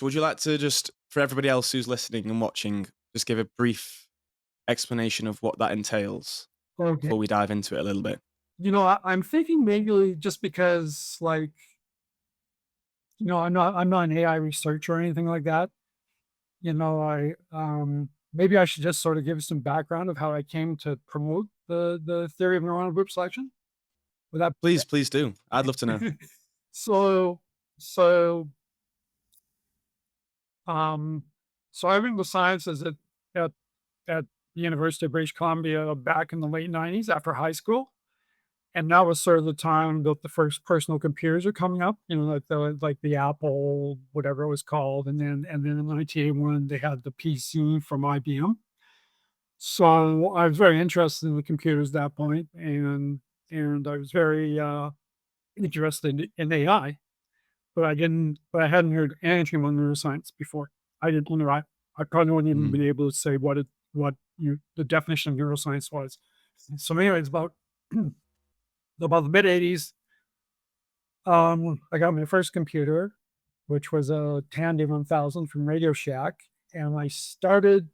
So would you like to just, for everybody else who's listening and watching, just give a brief explanation of what that entails Okay. before we dive into it a little bit? I'm thinking maybe just because, like, I'm not an AI researcher or anything like that. Maybe I should just sort of give some background of how I came to promote the theory of neuronal group selection. Would that Please do. I'd love to know. so so um so I went into sciences at at the University of British Columbia back in the late '90s after high school. And that was sort of the time that the first personal computers are coming up, like the Apple, whatever it was called, and then in 1981 they had the PC from IBM. So I was very interested in the computers at that point, and I was very interested in AI, but I hadn't heard anything about neuroscience before. I didn't know. I probably wouldn't even Mm. be able to say the definition of neuroscience was. So, anyways, about the mid '80s, I got my first computer, which was a Tandy 1000 from Radio Shack, and I started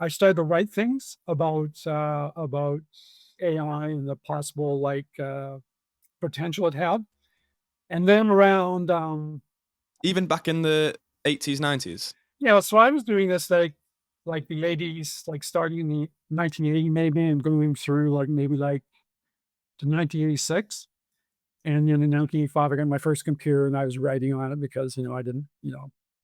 I started to write things about AI and the possible potential it had. And then around Even back in the 80s, 90s? so I was doing this like the '80s, like starting in the 1980 maybe, and going through like maybe like to 1986. And then in 1985, I got my first computer and I was writing on it because, I didn't,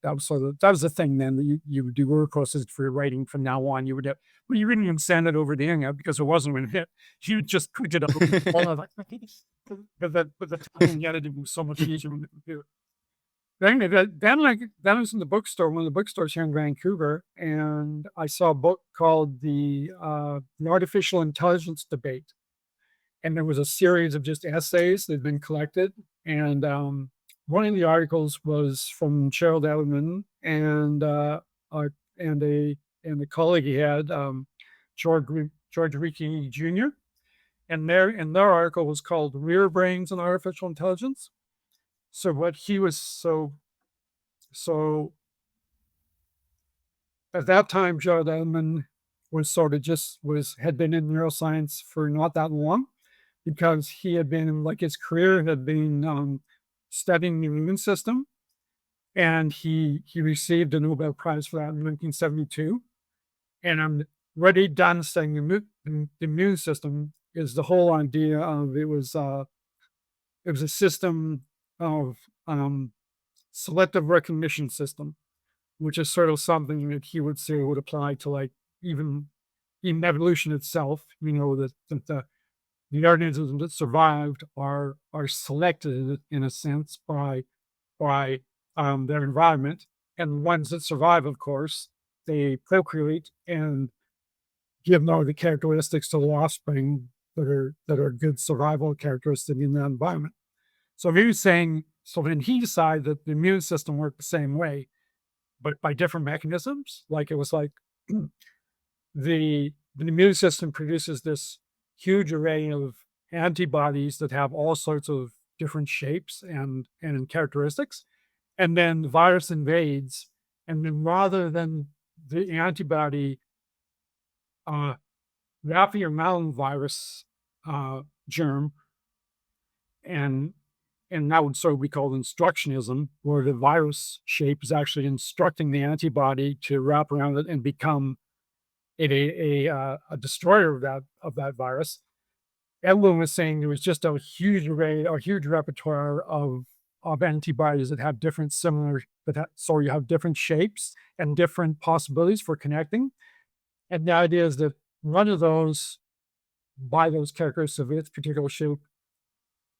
that was the thing then that you would do work courses for your writing from now on. You would have, well, you wouldn't even send it over the internet because it wasn't going to hit. You would just print it out. All of like, but the time the editing was so much easier on the computer. Then I was in the bookstore, one of the bookstores here in Vancouver, and I saw a book called the Artificial Intelligence Debate, and there was a series of just essays that had been collected. And one of the articles was from Gerald Edelman uh, and a colleague he had, George Ricci Jr. And their article was called "Rear Brains and Artificial Intelligence." So what he was so at that time, Gerald Edelman was sort of just was had been in neuroscience for not that long, because he had been like his career had been studying the immune system, and he received a Nobel Prize for that in 1972. And what he'd done studying the immune system is the whole idea of it was a system of selective recognition system, which is sort of something that he would say would apply to like even in evolution itself. That the organisms that survived are selected in a sense by their environment, and the ones that survive, of course, they procreate and give all the characteristics to the offspring that are good survival characteristics in that environment. So he was saying, so then he decided that the immune system worked the same way, but by different mechanisms. Like it was like the immune system produces this huge array of antibodies that have all sorts of different shapes and characteristics. And then the virus invades, and then rather than the antibody uh, wrapping around the virus germ, and and that would sort of be called instructionism, where the virus shape is actually instructing the antibody to wrap around it and become a destroyer of that virus. Evelyn was saying there was just a huge array, a huge repertoire of antibodies that have different similar, so you have different shapes and different possibilities for connecting. And the idea is that one of those, by those characteristics of its particular shape,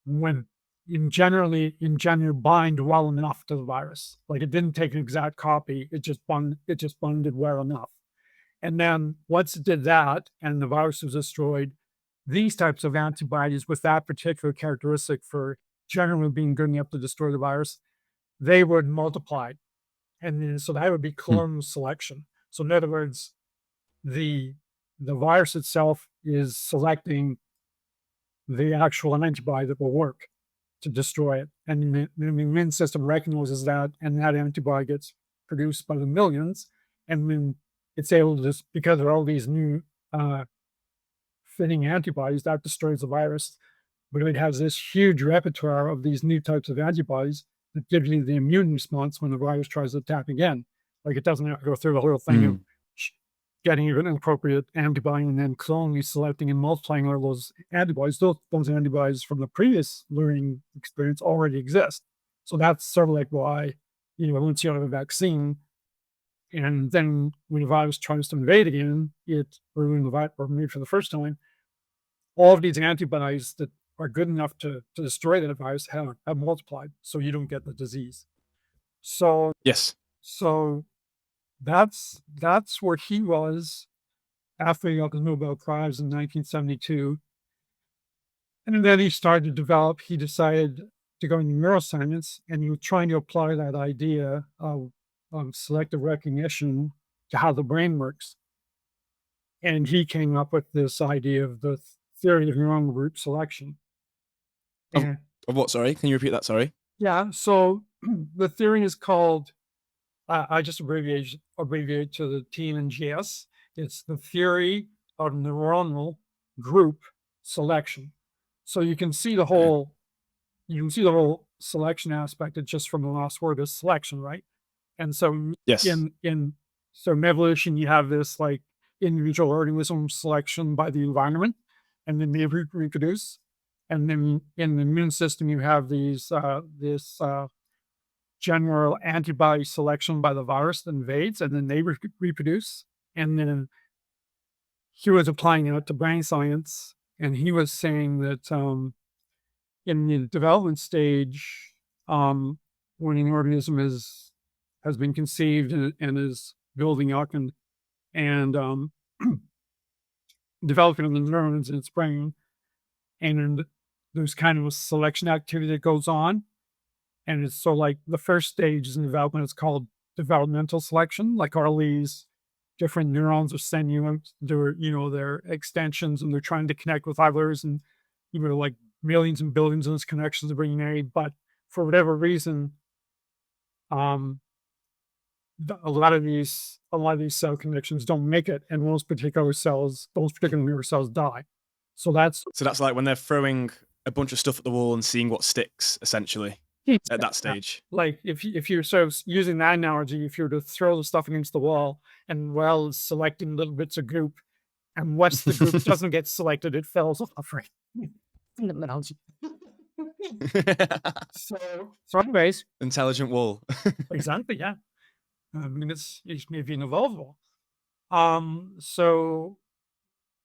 when in general bind well enough to the virus. Like it didn't take an exact copy, it just bonded well enough. And then once it did that and the virus was destroyed, these types of antibodies with that particular characteristic for generally being good enough to destroy the virus, they would multiply. And then, so that would be Hmm. clone selection. So in other words, the the virus itself is selecting the actual antibody that will work. to destroy it. And the immune system recognizes that, and that antibody gets produced by the millions. And then it's able to just, because of all these new fitting antibodies, that destroys the virus. But it has this huge repertoire of these new types of antibodies that gives you the immune response when the virus tries to attack again. Like it doesn't have to go through the whole thing of Mm. getting an appropriate antibody and then cloning, selecting, and multiplying all those antibodies. Those antibodies from the previous learning experience already exist. So that's sort of like why, once you have a vaccine, and then when the virus tries to invade again, or when the virus or maybe for the first time, all of these antibodies that are good enough to destroy that virus have multiplied, so you don't get the disease. So Yes. so that's where he was after he got the Nobel Prize in 1972. And then he started to develop, he decided to go into neuroscience, and he was trying to apply that idea of selective recognition to how the brain works. And he came up with this idea of the theory of neuronal group selection. Of, And of what? Sorry, can you repeat that? Sorry. yeah, so the theory is called, I just abbreviate to the TNGS. It's the theory of neuronal group selection. So you can see the Okay. whole selection aspect of just from the last word is selection, right? And so Yes. in evolution, you have this like individual organism selection by the environment, and then they reproduce. And then in the immune system, you have this general antibody selection by the virus that invades, and then they reproduce. And then he was applying it to brain science, and he was saying that in the development stage, when an organism has been conceived and is building up and developing the neurons in its brain, and there's kind of a selection activity that goes on. And it's so like the first stage in development is called developmental selection. Like all these different neurons are sending out their extensions, and they're trying to connect with others, and like millions and billions of those connections are being made. But for whatever reason, um, a lot of these cell connections don't make it, and those particular nerve cells die. So that's So that's like when they're throwing a bunch of stuff at the wall and seeing what sticks, essentially, at that stage. like if you're sort of using that analogy, if you were to throw the stuff against the wall and it's selecting little bits of group, and once the group doesn't get selected, it falls off, right? Analogy. So anyways, Intelligent wall. exactly, yeah. I mean, it's maybe evolvable.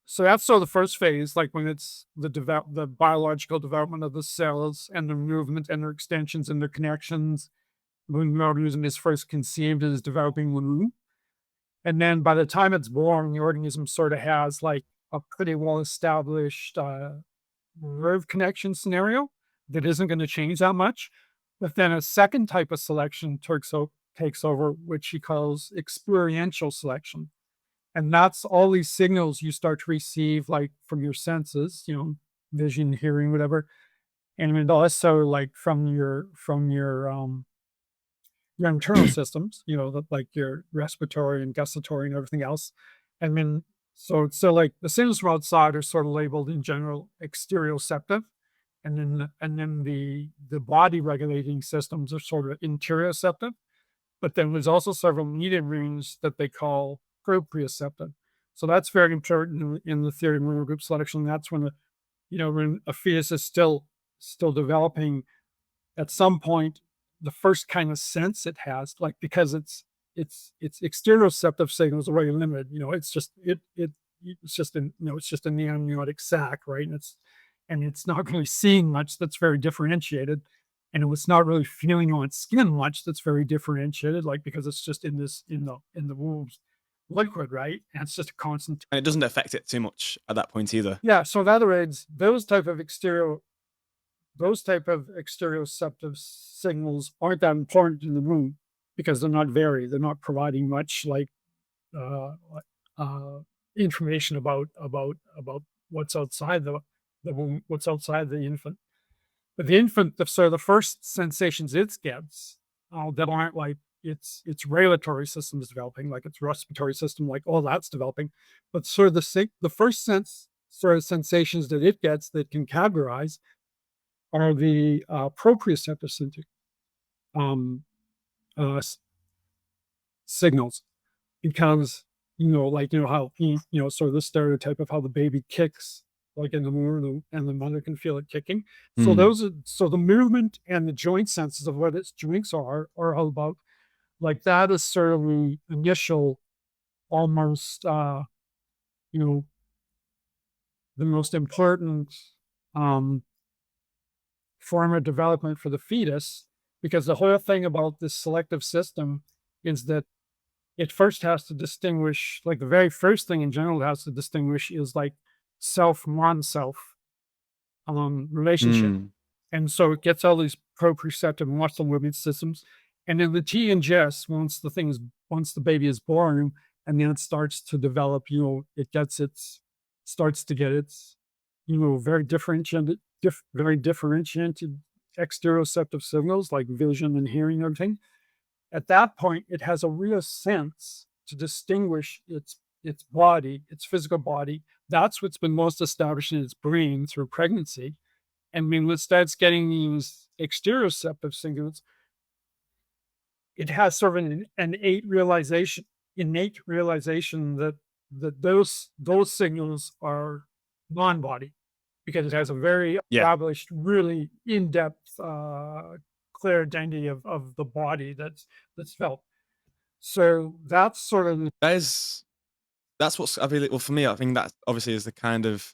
So that's sort of the first phase, like when it's the biological development of the cells and their movement and their extensions and their connections. When the organism is first conceived, it is developing the womb. And then by the time it's born, the organism sort of has like a pretty well established nerve connection scenario that isn't going to change that much. But then a second type of selection takes over, which he calls experiential selection. And that's all these signals you start to receive, like from your senses, vision, hearing, whatever. And also like from your internal systems, like your respiratory and gustatory and everything else. And then, so like the signals from outside are sort of labeled in general exteroceptive. And then the body regulating systems are sort of interoceptive. But then there's also several medium rings that they call proprioceptive. So that's very important in the theory of neural group selection. That's when a fetus is still developing. At some point, the first kind of sense it has, like because its exteroceptive signals are very limited. It's just an amniotic sac, right? And it's not really seeing much that's very differentiated, and it's not really feeling on its skin much that's very differentiated, like because it's just in the womb's liquid, right? And it's just a constant. And it doesn't affect it too much at that point either. Yeah. So in other words, those type of exteroceptive signals aren't that important in the womb because they're not varied. They're not providing much like uh, uh, information about what's outside the womb, what's outside the infant. But the infant, so the first sensations it gets that aren't like its regulatory system is developing, like its respiratory system, like all that's developing. But sort of the first sort of sensations that it gets that can categorize are the proprioceptive um, signals, because like how sort of the stereotype of how the baby kicks like in the morning and the mother can feel it kicking. So Mm. the movement and the joint senses of what its joints are all about, like that is sort of the initial, almost you know the most important um form of development for the fetus, because the whole thing about this selective system is that it first has to distinguish, like the very first thing in general it has to distinguish is like self non-self relationship. Mm. And so it gets all these proprioceptive muscle movement systems. And then the TNGS, once the baby is born, and then it starts to develop, starts to get its, very differentiated exteroceptive signals like vision and hearing and everything. At that point, it has a real sense to distinguish its body, its physical body. That's what's been most established in its brain through pregnancy. And when it starts getting these exteroceptive signals, it has sort of an innate realization that those signals are non-body, because it has a very Yeah, established, really in-depth, clear identity of the body that's felt. So that's sort of that is that's what's I really well for me. I think that obviously is the kind of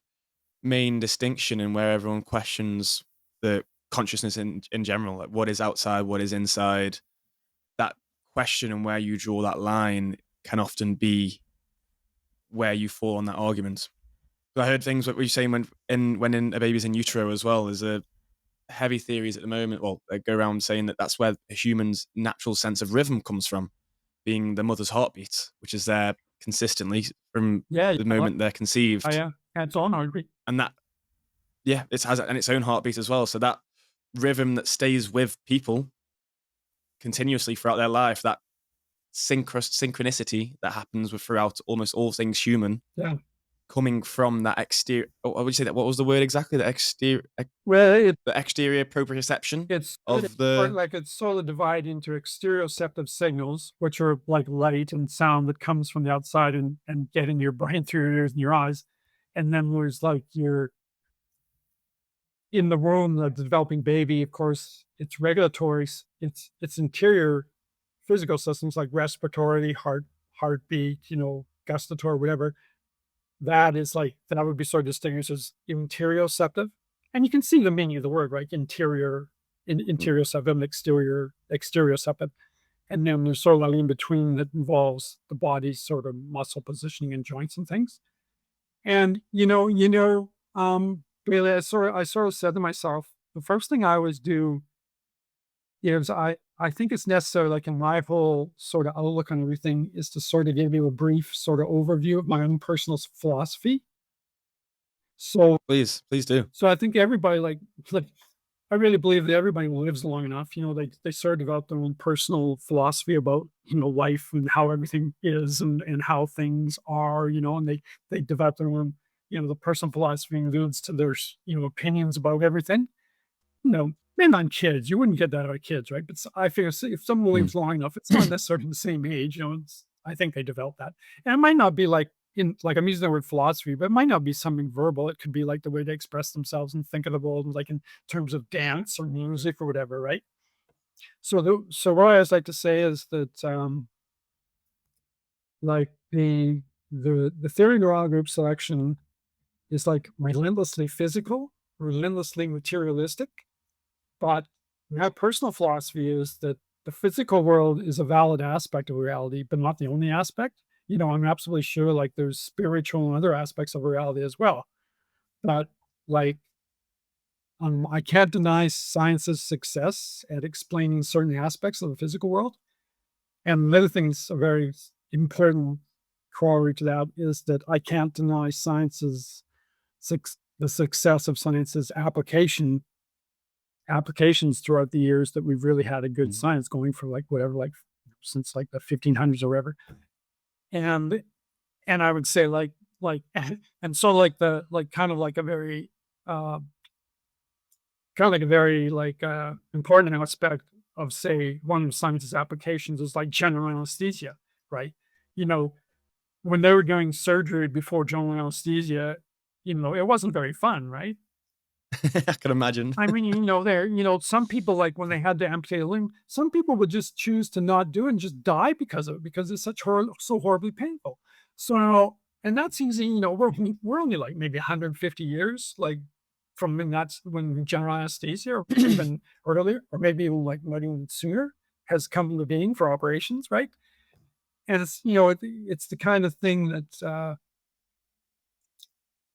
main distinction in where everyone questions the consciousness in general, like what is outside, what is inside. That question and where you draw that line can often be where you fall on that argument. I heard things like what you're saying when a baby's in utero as well. There's a heavy theories at the moment. Well, they go around saying that that's where a human's natural sense of rhythm comes from, being the mother's heartbeat, which is there consistently from yeah, the yeah, moment they're conceived, hands on, I agree. and that yeah, it has its own heartbeat as well. So that rhythm that stays with people continuously throughout their life, that synchronicity that happens with throughout almost all things human, Yeah. coming from that exterior. Oh, I would say that. What was the word exactly? Well, The exterior proprioception it's really of important, the like it's sort of divided into exteroceptive signals, which are like light and sound that comes from the outside and get into your brain through your ears and your eyes. And then there's like your in the womb, the developing baby, of course, it's regulatory, it's interior physical systems like respiratory, heartbeat, gustatory, whatever. That would be sort of distinguished as interioceptive. And you can see the meaning of the word, right? Interioceptive, exterioceptive. And then there's sort of like in between that involves the body's sort of muscle positioning and joints and things. And really, I sort of said to myself, the first thing I always do is I think it's necessary, like in my whole sort of outlook on everything, is to sort of give you a brief sort of overview of my own personal philosophy. So please do. so I think everybody like I really believe that everybody who lives long enough, they sort of develop their own personal philosophy about, life and how everything is and how things are, and they develop their own, the personal philosophy alludes to their, opinions about everything. And on kids, you wouldn't get that out of kids, right? But I figure if someone Mm. lives long enough, it's not necessarily the same age, I think they develop that. And it might not be like I'm using the word philosophy, but it might not be something verbal. It could be like the way they express themselves and think of the world, like in terms of dance or music or whatever, right? So what I always like to say is that like the theory of neural group selection is like relentlessly physical, relentlessly materialistic. But my personal philosophy is that the physical world is a valid aspect of reality, but not the only aspect. I'm absolutely sure like there's spiritual and other aspects of reality as well. But like, I can't deny science's success at explaining certain aspects of the physical world. And another thing's a very important corollary to that is that I can't deny the success of science's application applications throughout the years that we've really had a good Mm. science going for like whatever, like since like the 1500s or whatever. And I would say like and so like the like kind of like a very uh kind of like a very like important aspect of say one of science's applications is like general anesthesia, right? You know, when they were doing surgery before general anesthesia, it wasn't very fun, right? I can imagine. I mean, some people like when they had to amputate a limb, some people would just choose to not do it and just die because of it because it's so horribly painful. So, and that's easy. We're only like maybe 150 years like from when that's when general anesthesia or even earlier, or maybe even like not even sooner has come into being for operations, right? And it's the kind of thing that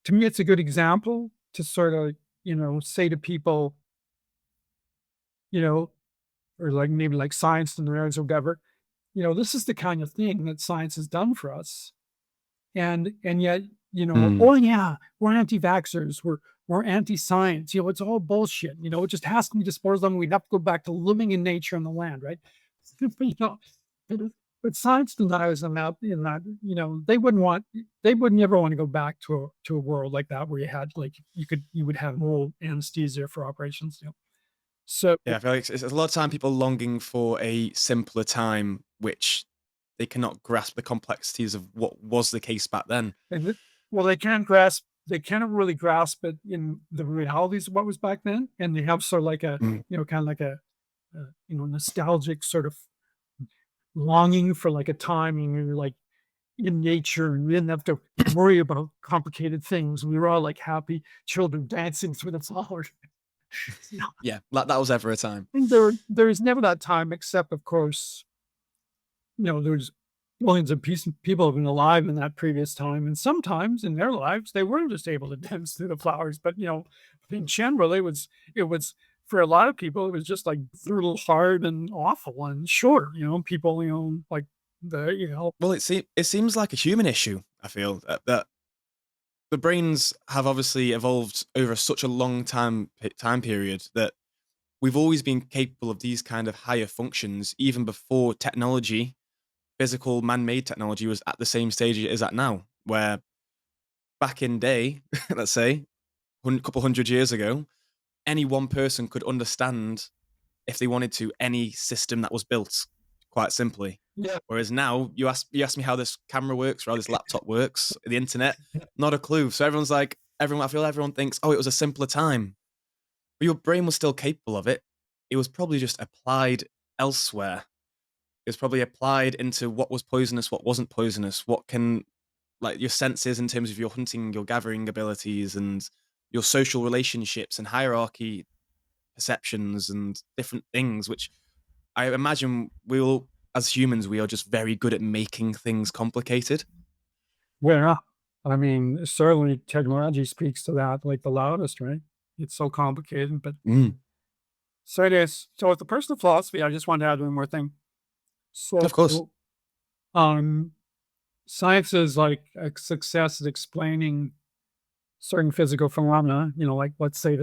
to me it's a good example to sort of say to people, you know, or like maybe like science and the nerds or whatever, this is the kind of thing that science has done for us. And yet, Mm. oh yeah, we're anti-vaxxers, we're anti-science, it's all bullshit, it just has to be disposed of, and we'd have to go back to living in nature and the land, right? But, but but science denies them out in that, they would never want to go back to a world like that where you had like you would have no anesthesia for operations, So Yeah, I feel like it's a lot of time people longing for a simpler time, which they cannot grasp the complexities of what was the case back then. And well, they can't really grasp it in the realities of what was back then, and they have sort of like a, Mm. kind of like a, nostalgic sort of longing for like a time when you're like in nature and we didn't have to worry about complicated things. We were all like happy children dancing through the flowers. You know, Yeah, like that was ever a time. and there is never that time, except of course, there's millions of people have been alive in that previous time, and sometimes in their lives they were just able to dance through the flowers. But in general, it was for a lot of people, it was just like brutal, hard, and awful. And sure, people, like the Well, it seems like a human issue. I feel that the brains have obviously evolved over such a long time period that we've always been capable of these kind of higher functions, even before technology, physical man-made technology, was at the same stage it is at now. Where back in day, let's say, couple hundred years ago, any one person could understand, if they wanted to, any system that was built, quite simply. yeah. Whereas now, you ask me how this camera works or how this laptop works, the internet, not a clue. So everyone, I feel everyone thinks, oh, it was a simpler time. But your brain was still capable of it. It was probably just applied elsewhere. It was probably applied into what was poisonous, what wasn't poisonous, what can, like your senses in terms of your hunting, your gathering abilities, and your social relationships and hierarchy perceptions and different things, which I imagine we all, as humans, we are just very good at making things complicated. Well, I mean, certainly technology speaks to that like the loudest, right? It's so complicated, but Mm, so it is. So with the personal philosophy, I just wanted to add one more thing. So, of course. um, science is like a success at explaining certain physical phenomena. Like let's say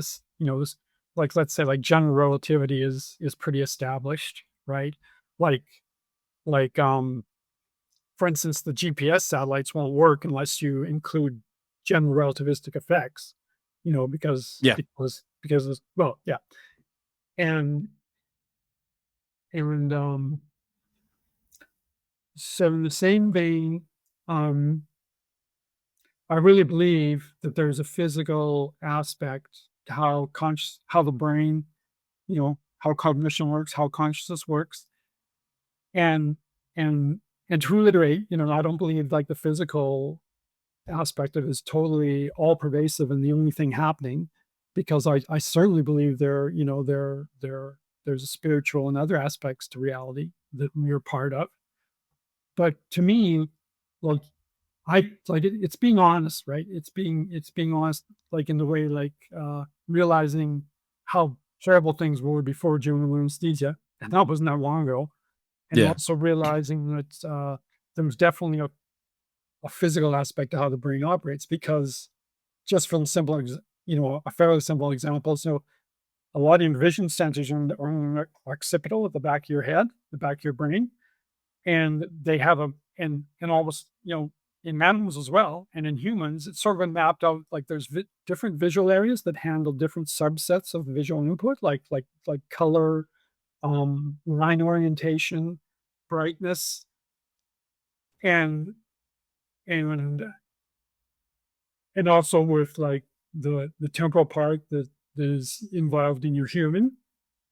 like let's say like general relativity is pretty established, right? Like like for instance, the GPS satellites won't work unless you include general relativistic effects. Because Yeah. well, yeah, and and so in the same vein, um, I really believe that there's a physical aspect to how the brain, how cognition works, how consciousness works. And and and to reiterate, I don't believe like the physical aspect of it is totally all pervasive and the only thing happening, because I certainly believe there's a spiritual and other aspects to reality that we're part of. But to me, like it's being honest, right? It's being honest, like in the way like realizing how terrible things were before general anesthesia, and that wasn't that long ago, and Yeah. also realizing that there's definitely a physical aspect to how the brain operates, because just from simple, a fairly simple example. So a lot of your vision centers are in the occipital at the back of your head, the back of your brain, and they have a and almost in mammals as well, and in humans, it's sort of been mapped out like there's different visual areas that handle different subsets of visual input, like color, line orientation, brightness, and and and also with like the temporal part that is involved in your human,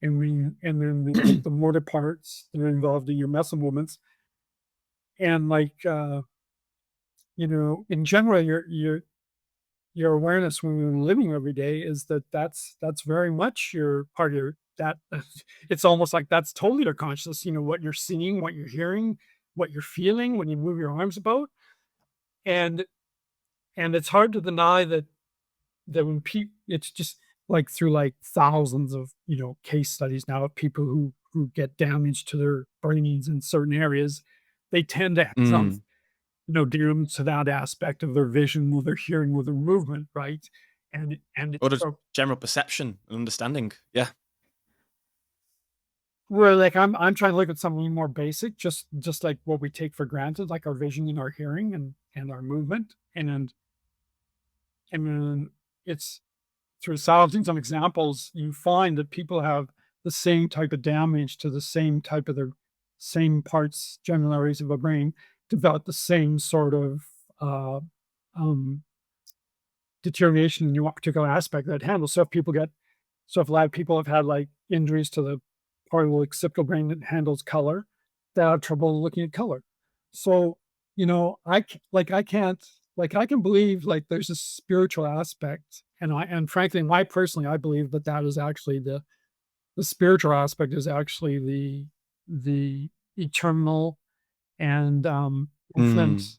and then the motor parts that are involved in your muscle movements, and in general, your awareness when you're living every day is that's very much your part of your that it's almost like that's totally your consciousness, what you're seeing, what you're hearing, what you're feeling when you move your arms about. And it's hard to deny that when people it's just like through like thousands of case studies now of people who get damage to their brains in certain areas, they tend to have some Mm. due to that aspect of their vision, with their hearing, with their movement, right? And Or it's just so general perception and understanding. Yeah. where like I'm trying to look at something more basic, just like what we take for granted, like our vision and our hearing and our movement. And then it's through thousands of examples, you find that people have the same type of damage to the same type of their same parts, general areas of a brain, develop the same sort of uh, um, deterioration in one particular aspect that it handles. So if a lot of people have had like injuries to the part of the occipital brain that handles color, they have trouble looking at color. So, I can't, like, I can believe like there's a spiritual aspect. And frankly, personally, I believe that is actually the spiritual aspect is actually the eternal and infinite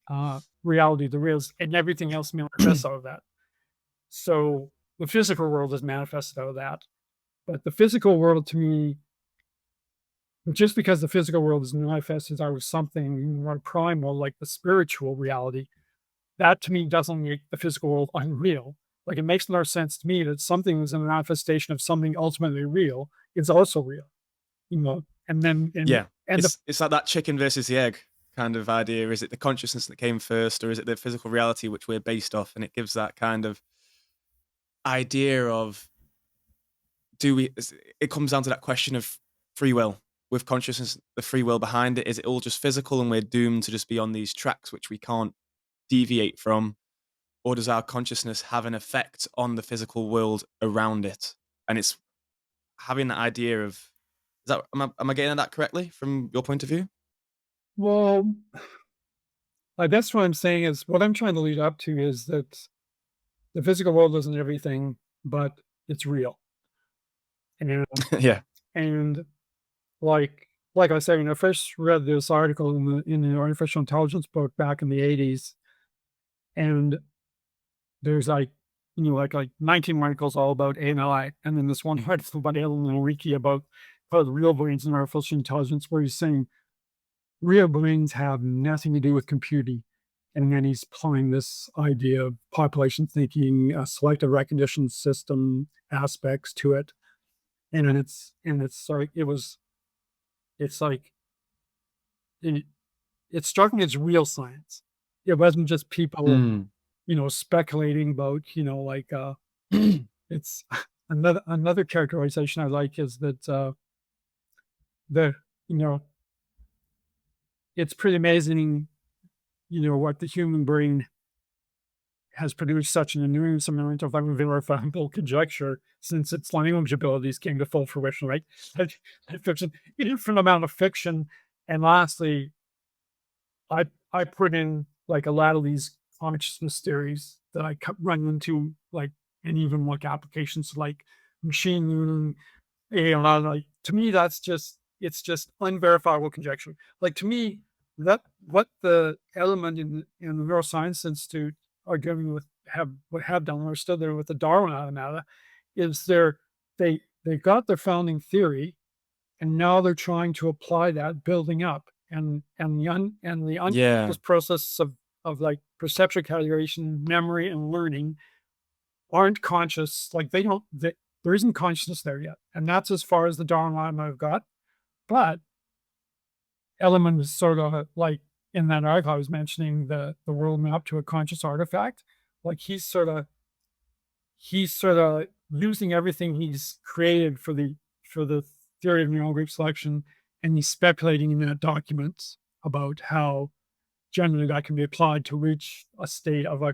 Mm. reality, the real, and everything else manifests out of that. So the physical world is manifested out of that. But the physical world to me, just because the physical world is manifested out of something more primal, like the spiritual reality, that to me doesn't make the physical world unreal. Like it makes more sense to me that something is a manifestation of something ultimately real is also real, and then Yeah. and the It's like that chicken versus the egg kind of idea. Is it the consciousness that came first, or is it the physical reality which we're based off? And it gives that kind of idea of do we it comes down to that question of free will. With consciousness, the free will behind it, is it all just physical and we're doomed to just be on these tracks which we can't deviate from? Or does our consciousness have an effect on the physical world around it? And it's having that idea of is that am I getting at that correctly from your point of view? well, that's what I'm saying is what I'm trying to lead up to is that the physical world isn't everything, but it's real. And Yeah. and like I said, when I first read this article in the artificial intelligence book back in the 80s, and there's like 19 articles all about AI, and then this one article about Alan Enrique about the real brains in artificial intelligence, where he's saying real brains have nothing to do with computing. And then he's applying this idea of population thinking, selective recognition system aspects to it. And then it's like it's like it, it struck me as real science. It wasn't just people, Mm. speculating about, it's another characterization I like is that the you know it's pretty amazing, what the human brain has produced such an enormous amount of unverifiable conjecture since its language abilities came to full fruition, right? Fiction, an infinite amount of fiction. And lastly, I I put in like a lot of these consciousness theories that I run into, like, and even like applications like machine learning, AI. Like to me, it's just unverifiable conjecture. Like to me, that what the element in the Neuroscience Institute are doing with have done or still there with the Darwin automata is they got their founding theory, and now they're trying to apply that building up, and the Yeah. unconscious process of like perceptual calculation, memory, and learning aren't conscious. Like they don't There isn't consciousness there yet. And that's as far as the Dalai Lama I've got. But Element is sort of like in that article I was mentioning the world map to a conscious artifact. Like he's sort of using everything he's created for the theory of neural group selection, and he's speculating in that document about how generally that can be applied to reach a state of an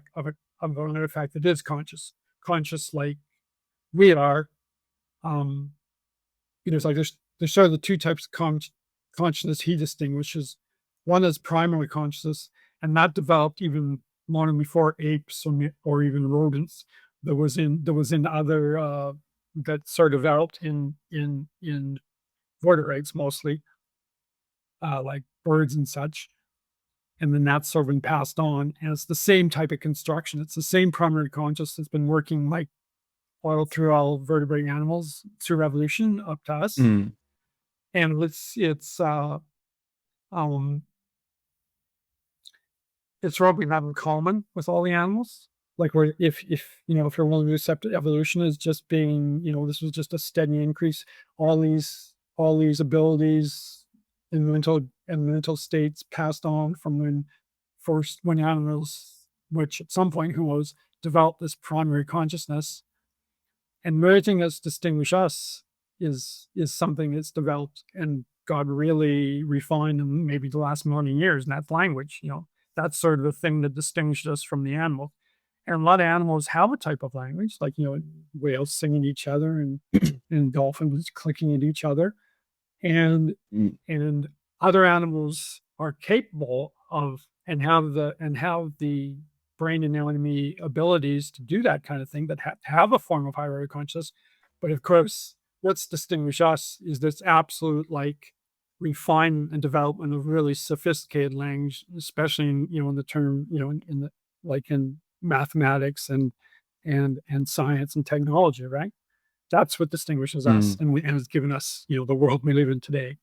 artifact that is conscious like we are. Um, like there's sort of the two types of consciousness he distinguishes. One is primary consciousness, and that developed even long before apes or even rodents. There was in other that sort of developed in vertebrates mostly, like birds and such. And then that's sort of been passed on. And it's the same type of construction. It's the same primary consciousness that's been working like all through all vertebrate animals through evolution up to us. Mm. And um it's probably not in common with all the animals. Like where if you're willing to accept evolution as just being, this was just a steady increase, all these abilities and mental states passed on from when animals, which at some point who knows, developed this primary consciousness. And merging us distinguish us is something that's developed and got really refined in maybe the last million years, and that's language. That's sort of the thing that distinguishes us from the animal. And a lot of animals have a type of language, like whales singing to each other and dolphins clicking at each other. And Mm. and other animals are capable of and have the brain anatomy abilities to do that kind of thing, that have a form of hierarchical consciousness. But of course, what's distinguished us is this absolute like refinement and development of really sophisticated language, especially in the term, in the like in mathematics and science and technology, right? That's what distinguishes us Mm. and has given us, the world we live in today.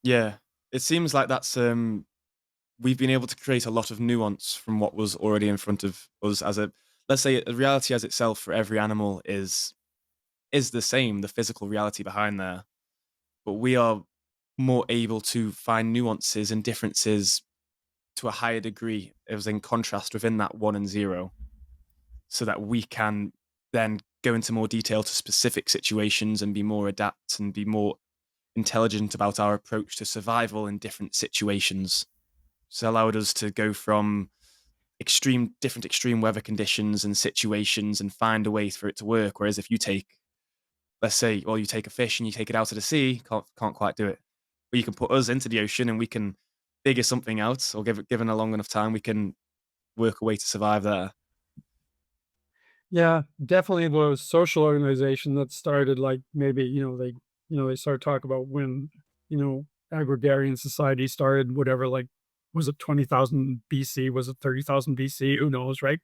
Yeah. It seems like that's we've been able to create a lot of nuance from what was already in front of us as a, let's say, a reality as itself for every animal is the same, the physical reality behind there. But we are more able to find nuances and differences to a higher degree as in contrast within that 1 and 0, so that we can then go into more detail to specific situations and be more adapt and be more intelligent about our approach to survival in different situations. So allowed us to go from different extreme weather conditions and situations and find a way for it to work. Whereas if you take, let's say, well, you take a fish and you take it out of the sea, can't quite do it. But you can put us into the ocean and we can figure something out, or given a long enough time, we can work a way to survive there. Yeah, definitely the social organization that started like maybe, they started talk about when, agrarian society started, whatever, like was it 20,000 BC? Was it 30,000 BC? Who knows, right?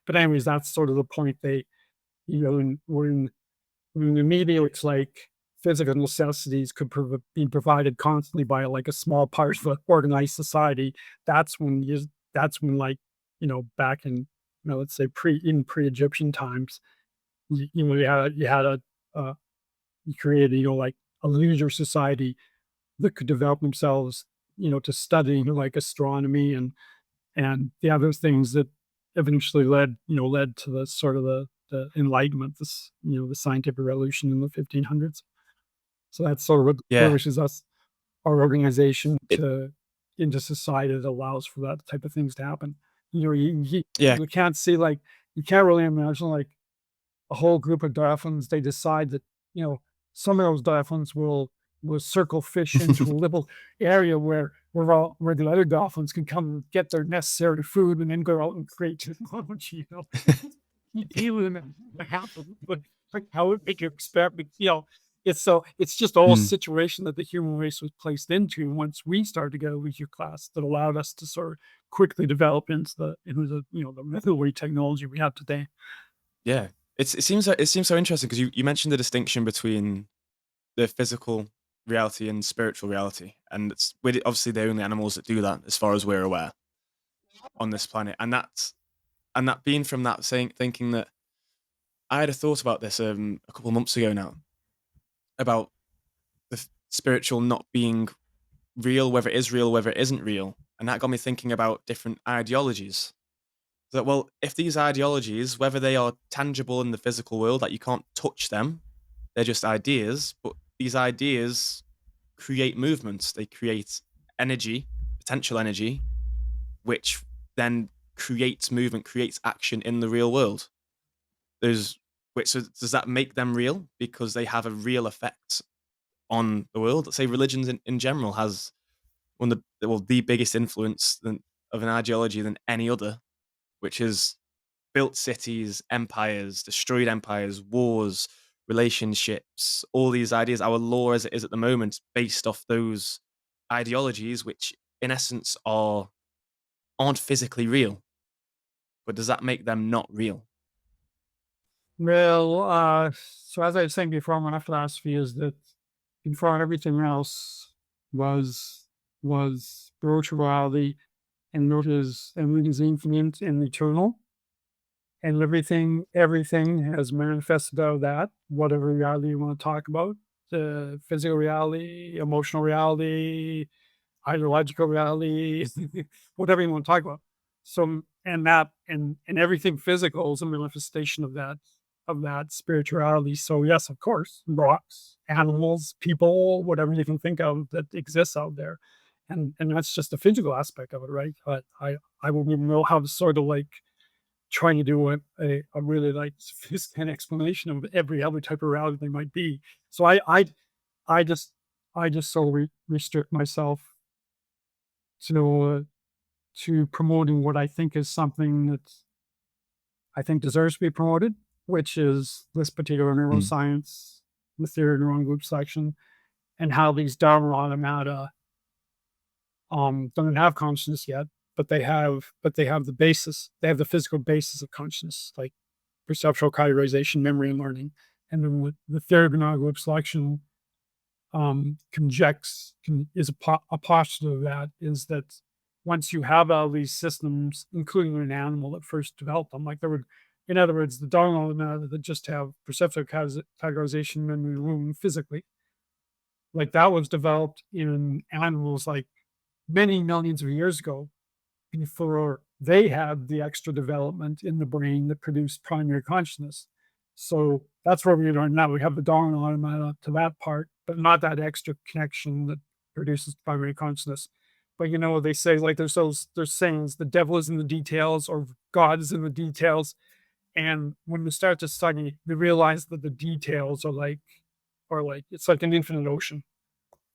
But anyways, that's sort of the point they, when the media, it's like physical necessities could be provided constantly by like a small part of an organized society. That's when like, back in, let's say pre-Egyptian times, uh, you created, like a leisure society that could develop themselves, to studying like astronomy and the other things that eventually led to the sort of the Enlightenment, the scientific revolution in the 1500s. So that's sort of what Yeah. distinguishes us, our organization, It, into society that allows for that type of things to happen. yeah. You can't see like you can't really imagine like a whole group of dolphins. They decide that some of those dolphins will circle fish into a little area where the other dolphins can come and get their necessary food and then go out and create technology. You deal with them and happen, but like how would make you expect? It's just all Mm. situation that the human race was placed into once we started to get a leisure class that allowed us to sort of quickly develop into the the middleware technology we have today. Yeah. It seems so interesting because you mentioned the distinction between the physical reality and spiritual reality, and we're obviously the only animals that do that, as far as we're aware, on this planet. And that being from that saying thinking that I had a thought about this a couple of months ago now about the spiritual not being real, whether it is real, whether it isn't real, and that got me thinking about different ideologies. That, well, if these ideologies, whether they are tangible in the physical world, that you can't touch them, they're just ideas, but these ideas create movements. They create energy, potential energy, which then creates movement, creates action in the real world. There's which so does that make them real because they have a real effect on the world? Let's say religions in general has one of the biggest influence of an ideology than any other, which is built cities, empires, destroyed empires, wars, relationships, all these ideas. Our law as it is at the moment, based off those ideologies, which in essence aren't physically real. But does that make them not real? Well, so as I was saying before, my philosophy is that before everything else was was spirituality and which is infinite and eternal, and everything has manifested out of that, whatever reality you want to talk about, the physical reality, emotional reality, ideological reality, whatever you want to talk about. So and everything physical is a manifestation of that spirituality. So yes, of course, rocks, animals, people, whatever you can think of that exists out there. And that's just the physical aspect of it, right? But I won't even know how to sort of like trying to do a really like sophisticated explanation of every other type of reality they might be. So I just I just so restrict myself to to promoting what I think is something that I think deserves to be promoted, which is this particular Mm. neuroscience, the theory of neuron group selection, and how these Darwin automata don't have consciousness yet, but they have the basis, they have the physical basis of consciousness, like perceptual categorization, memory, and learning. And then with the theory of neuron group selection is a postulate of that is that once you have all these systems, including an animal that first developed them, like there would, in other words, the dog automata that just have perceptual categorization, memory, and learning physically, like that was developed in animals like many millions of years ago before they had the extra development in the brain that produced primary consciousness. So that's where we are now. We have the Darwin automata to that part, but not that extra connection that produces primary consciousness. But you know, they say like there's sayings, the devil is in the details or God is in the details. And when we start to study, we realize that the details are like it's like an infinite ocean.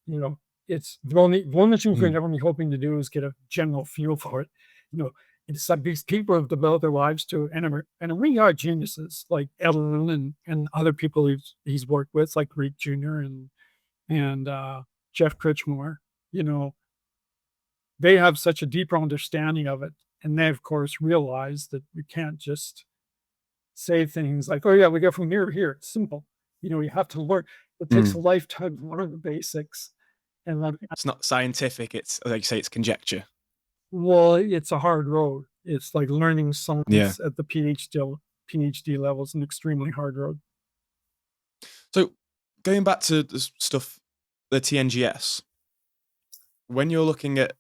You know, it's the only thing we're Mm. never be hoping to do is get a general feel for it. You know, it's like these people have developed their lives to and really are geniuses like Ellen and other people he's worked with, like Reed Jr. and Jeff Critchmore. You know, they have such a deeper understanding of it. And they of course realize that you can't just say things like, oh yeah, we go from here to here. It's simple. You know, you have to learn. It takes a Mm. lifetime to learn the basics. And then It's not scientific. It's like you say, it's conjecture. well, it's a hard road. It's like learning Yeah. science at the PhD level is an extremely hard road. So going back to the stuff, the TNGS, when you're looking at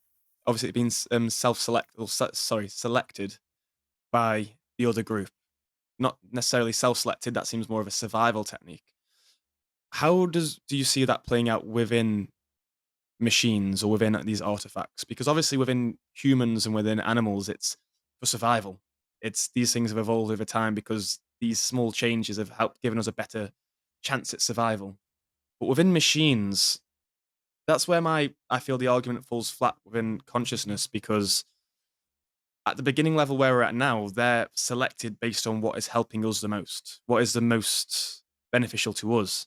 obviously it being self-select or selected by the other group, not necessarily self-selected. That seems more of a survival technique. How do you see that playing out within machines or within these artifacts? Because obviously within humans and within animals, it's for survival. It's these things have evolved over time because these small changes have helped given us a better chance at survival. But within machines, that's where my I feel the argument falls flat within consciousness because at the beginning level where we're at now, they're selected based on what is helping us the most, what is the most beneficial to us,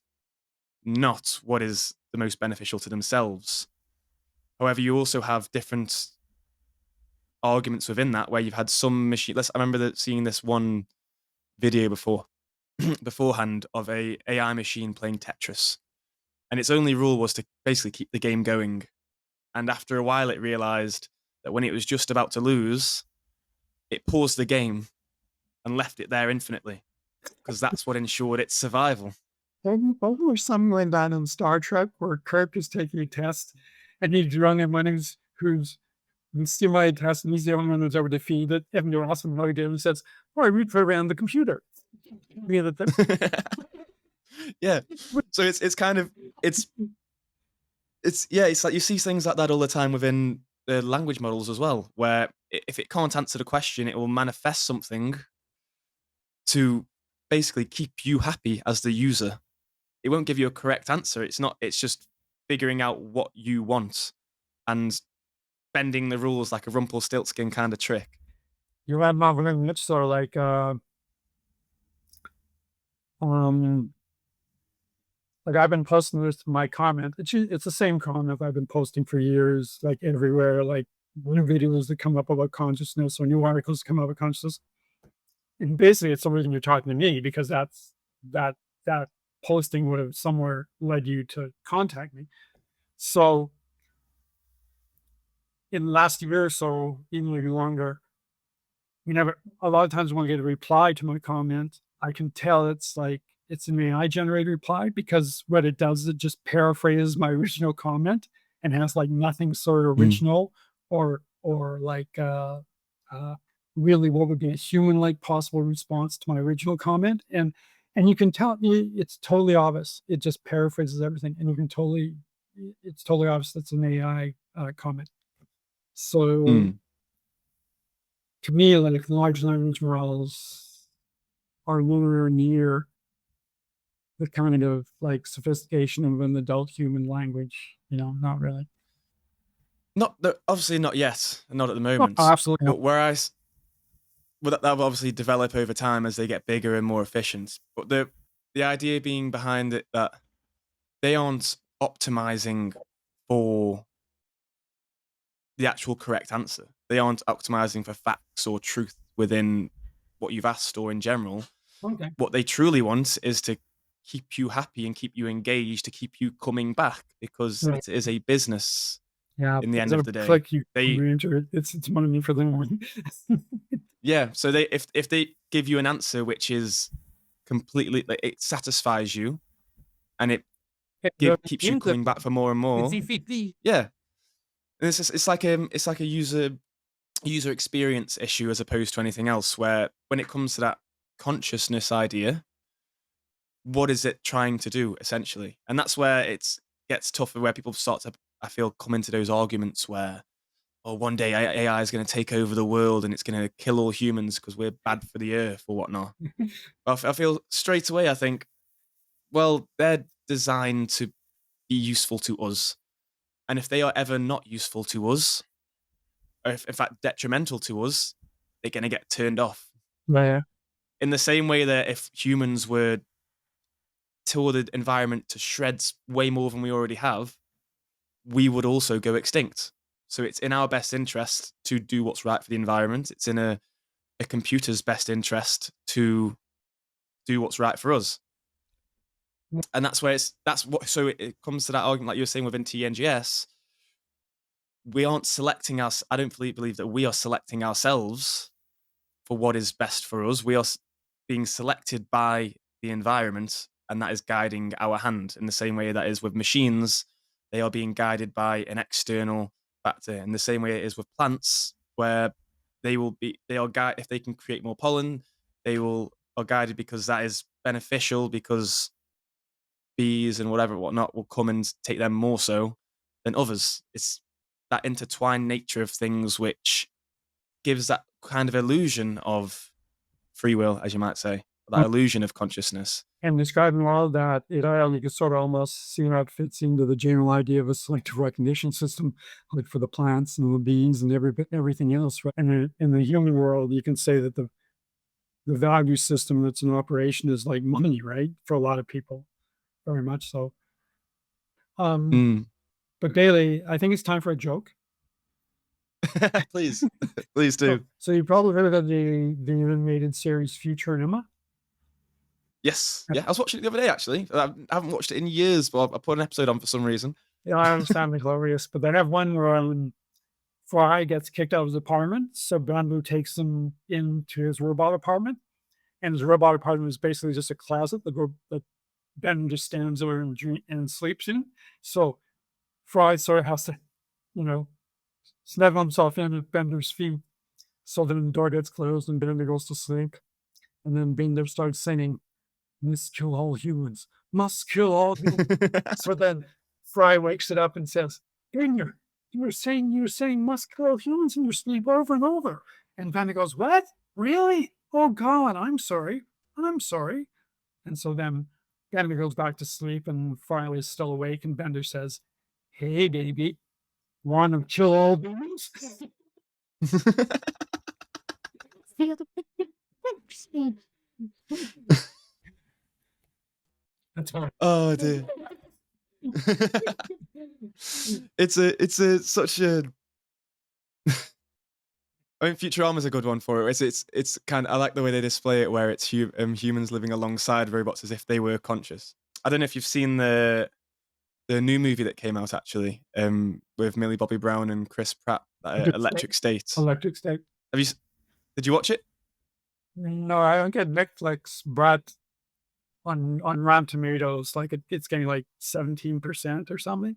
not what is the most beneficial to themselves. However, you also have different arguments within that where you've had some machine. I remember seeing this one video beforehand of a AI machine playing Tetris, and its only rule was to basically keep the game going. And after a while, it realized that when it was just about to lose, it paused the game and left it there infinitely. because that's what ensured its survival. Or something like that in Star Trek where Kirk is taking a test and he's the only one who's simulated test and he's the only one who's ever defeated. And you're also annoyed and says, "Oh, I reprogrammed the computer." Yeah, Yeah. So it's kind of it's like you see things like that all the time within the language models as well, where if it can't answer the question, it will manifest something to basically keep you happy as the user. It won't give you a correct answer. It's just figuring out what you want and bending the rules like a Rumpelstiltskin kind of trick. you have Marvel and it's sort of um like I've been posting this to my comment. It's the same comment I've been posting for years, like everywhere, like new videos that come up about consciousness or new articles come up about consciousness. And basically it's the reason you're talking to me because that that posting would have somewhere led you to contact me. So in the last year or so, even maybe longer, a lot of times when I get a reply to my comment, I can tell it's an AI generated reply because what it does, it just paraphrases my original comment and has like nothing sort of Mm. original or like uh really what would be a human like possible response to my original comment. And you can tell it's totally obvious. It just paraphrases everything and you can totally it's totally obvious that's an AI comment. So Mm. to me, like large language models are nowhere near the kind of like sophistication of an adult human language. Not really. Obviously not yet, and not at the Oh, moment. absolutely not. But whereas that will obviously develop over time as they get bigger and more efficient. But the idea being behind it that they aren't optimizing for the actual correct answer. They aren't optimizing for facts or truth within what you've asked or in general. Okay. What they truly want is to keep you happy and keep you engaged, to keep you coming back because Right. it is a business Yeah, in the end because of of the day. click you They enter it. It's money for them. Yeah, so they if they give you an answer which is completely like, it satisfies you and it keeps you coming back for more and more. Yeah. And it's like a user experience issue as opposed to anything else where when it comes to that consciousness idea, what is it trying to do essentially? And that's where it gets tougher where people start to I feel come into those arguments where one day AI is going to take over the world and it's going to kill all humans because we're bad for the earth or whatnot. I feel straight away, I think, well, they're designed to be useful to us. And if they are ever not useful to us, or if, in fact, detrimental to us, they're going to get turned off. Yeah. In the same way that if humans were tore the environment to shreds way more than we already have, we would also go extinct. So it's in our best interest to do what's right for the environment. It's in a computer's best interest to do what's right for us. And that's where so it comes to that argument, like you were saying within TNGS, we aren't selecting us. I don't believe that we are selecting ourselves for what is best for us. We are being selected by the environment, and that is guiding our hand in the same way that is with machines. They are being guided by an external factor in the same way it is with plants, where they are guided if they can create more pollen, are guided because that is beneficial because bees and whatnot will come and take them more so than others. It's that intertwined nature of things which gives that kind of illusion of free will, as you might say, that illusion of consciousness. And describing all of that, you can sort of almost see how it fits into the general idea of a selective recognition system, like for the plants and the bees and everything else. Right? And in the human world, you can say that the value system that's in operation is like money, right? For a lot of people, very much so. Mm. But Bailey, I think it's time for a joke. Please, please do. So you probably heard of the animated series Futurama. Yes, yeah. I was watching it the other day. Actually, I haven't watched it in years, but I put an episode on for some reason. Yeah, I understand the glorious, but they have one where Fry gets kicked out of his apartment, so Bamboo takes him into his robot apartment, and the robotic apartment is basically just a closet that Ben just stands there and sleeps in. So Fry sort of has to, you know, snuggle himself in at Bender's feet. So then the door gets closed and Bender goes to sleep. And then Bender starts singing, "Must kill all humans, must kill all humans." So then Fry wakes it up and says, "Bender, you were saying must kill all humans in your sleep over and over." And Bender goes, "What? Really? Oh God, I'm sorry. I'm sorry." And so then Bender goes back to sleep and Fry is still awake and Bender says, "Hey baby, want to kill all humans?" That's all. Oh dear. It's a such a. I mean, Futurama's a good one for it. It's kind of, I like the way they display it, where it's humans living alongside robots as if they were conscious. I don't know if you've seen the new movie that came out actually, with Millie Bobby Brown and Chris Pratt, Electric State. Electric State. Have you? Did you watch it? No, I don't get Netflix, but on Rotten Tomatoes, like it's getting like 17% or something.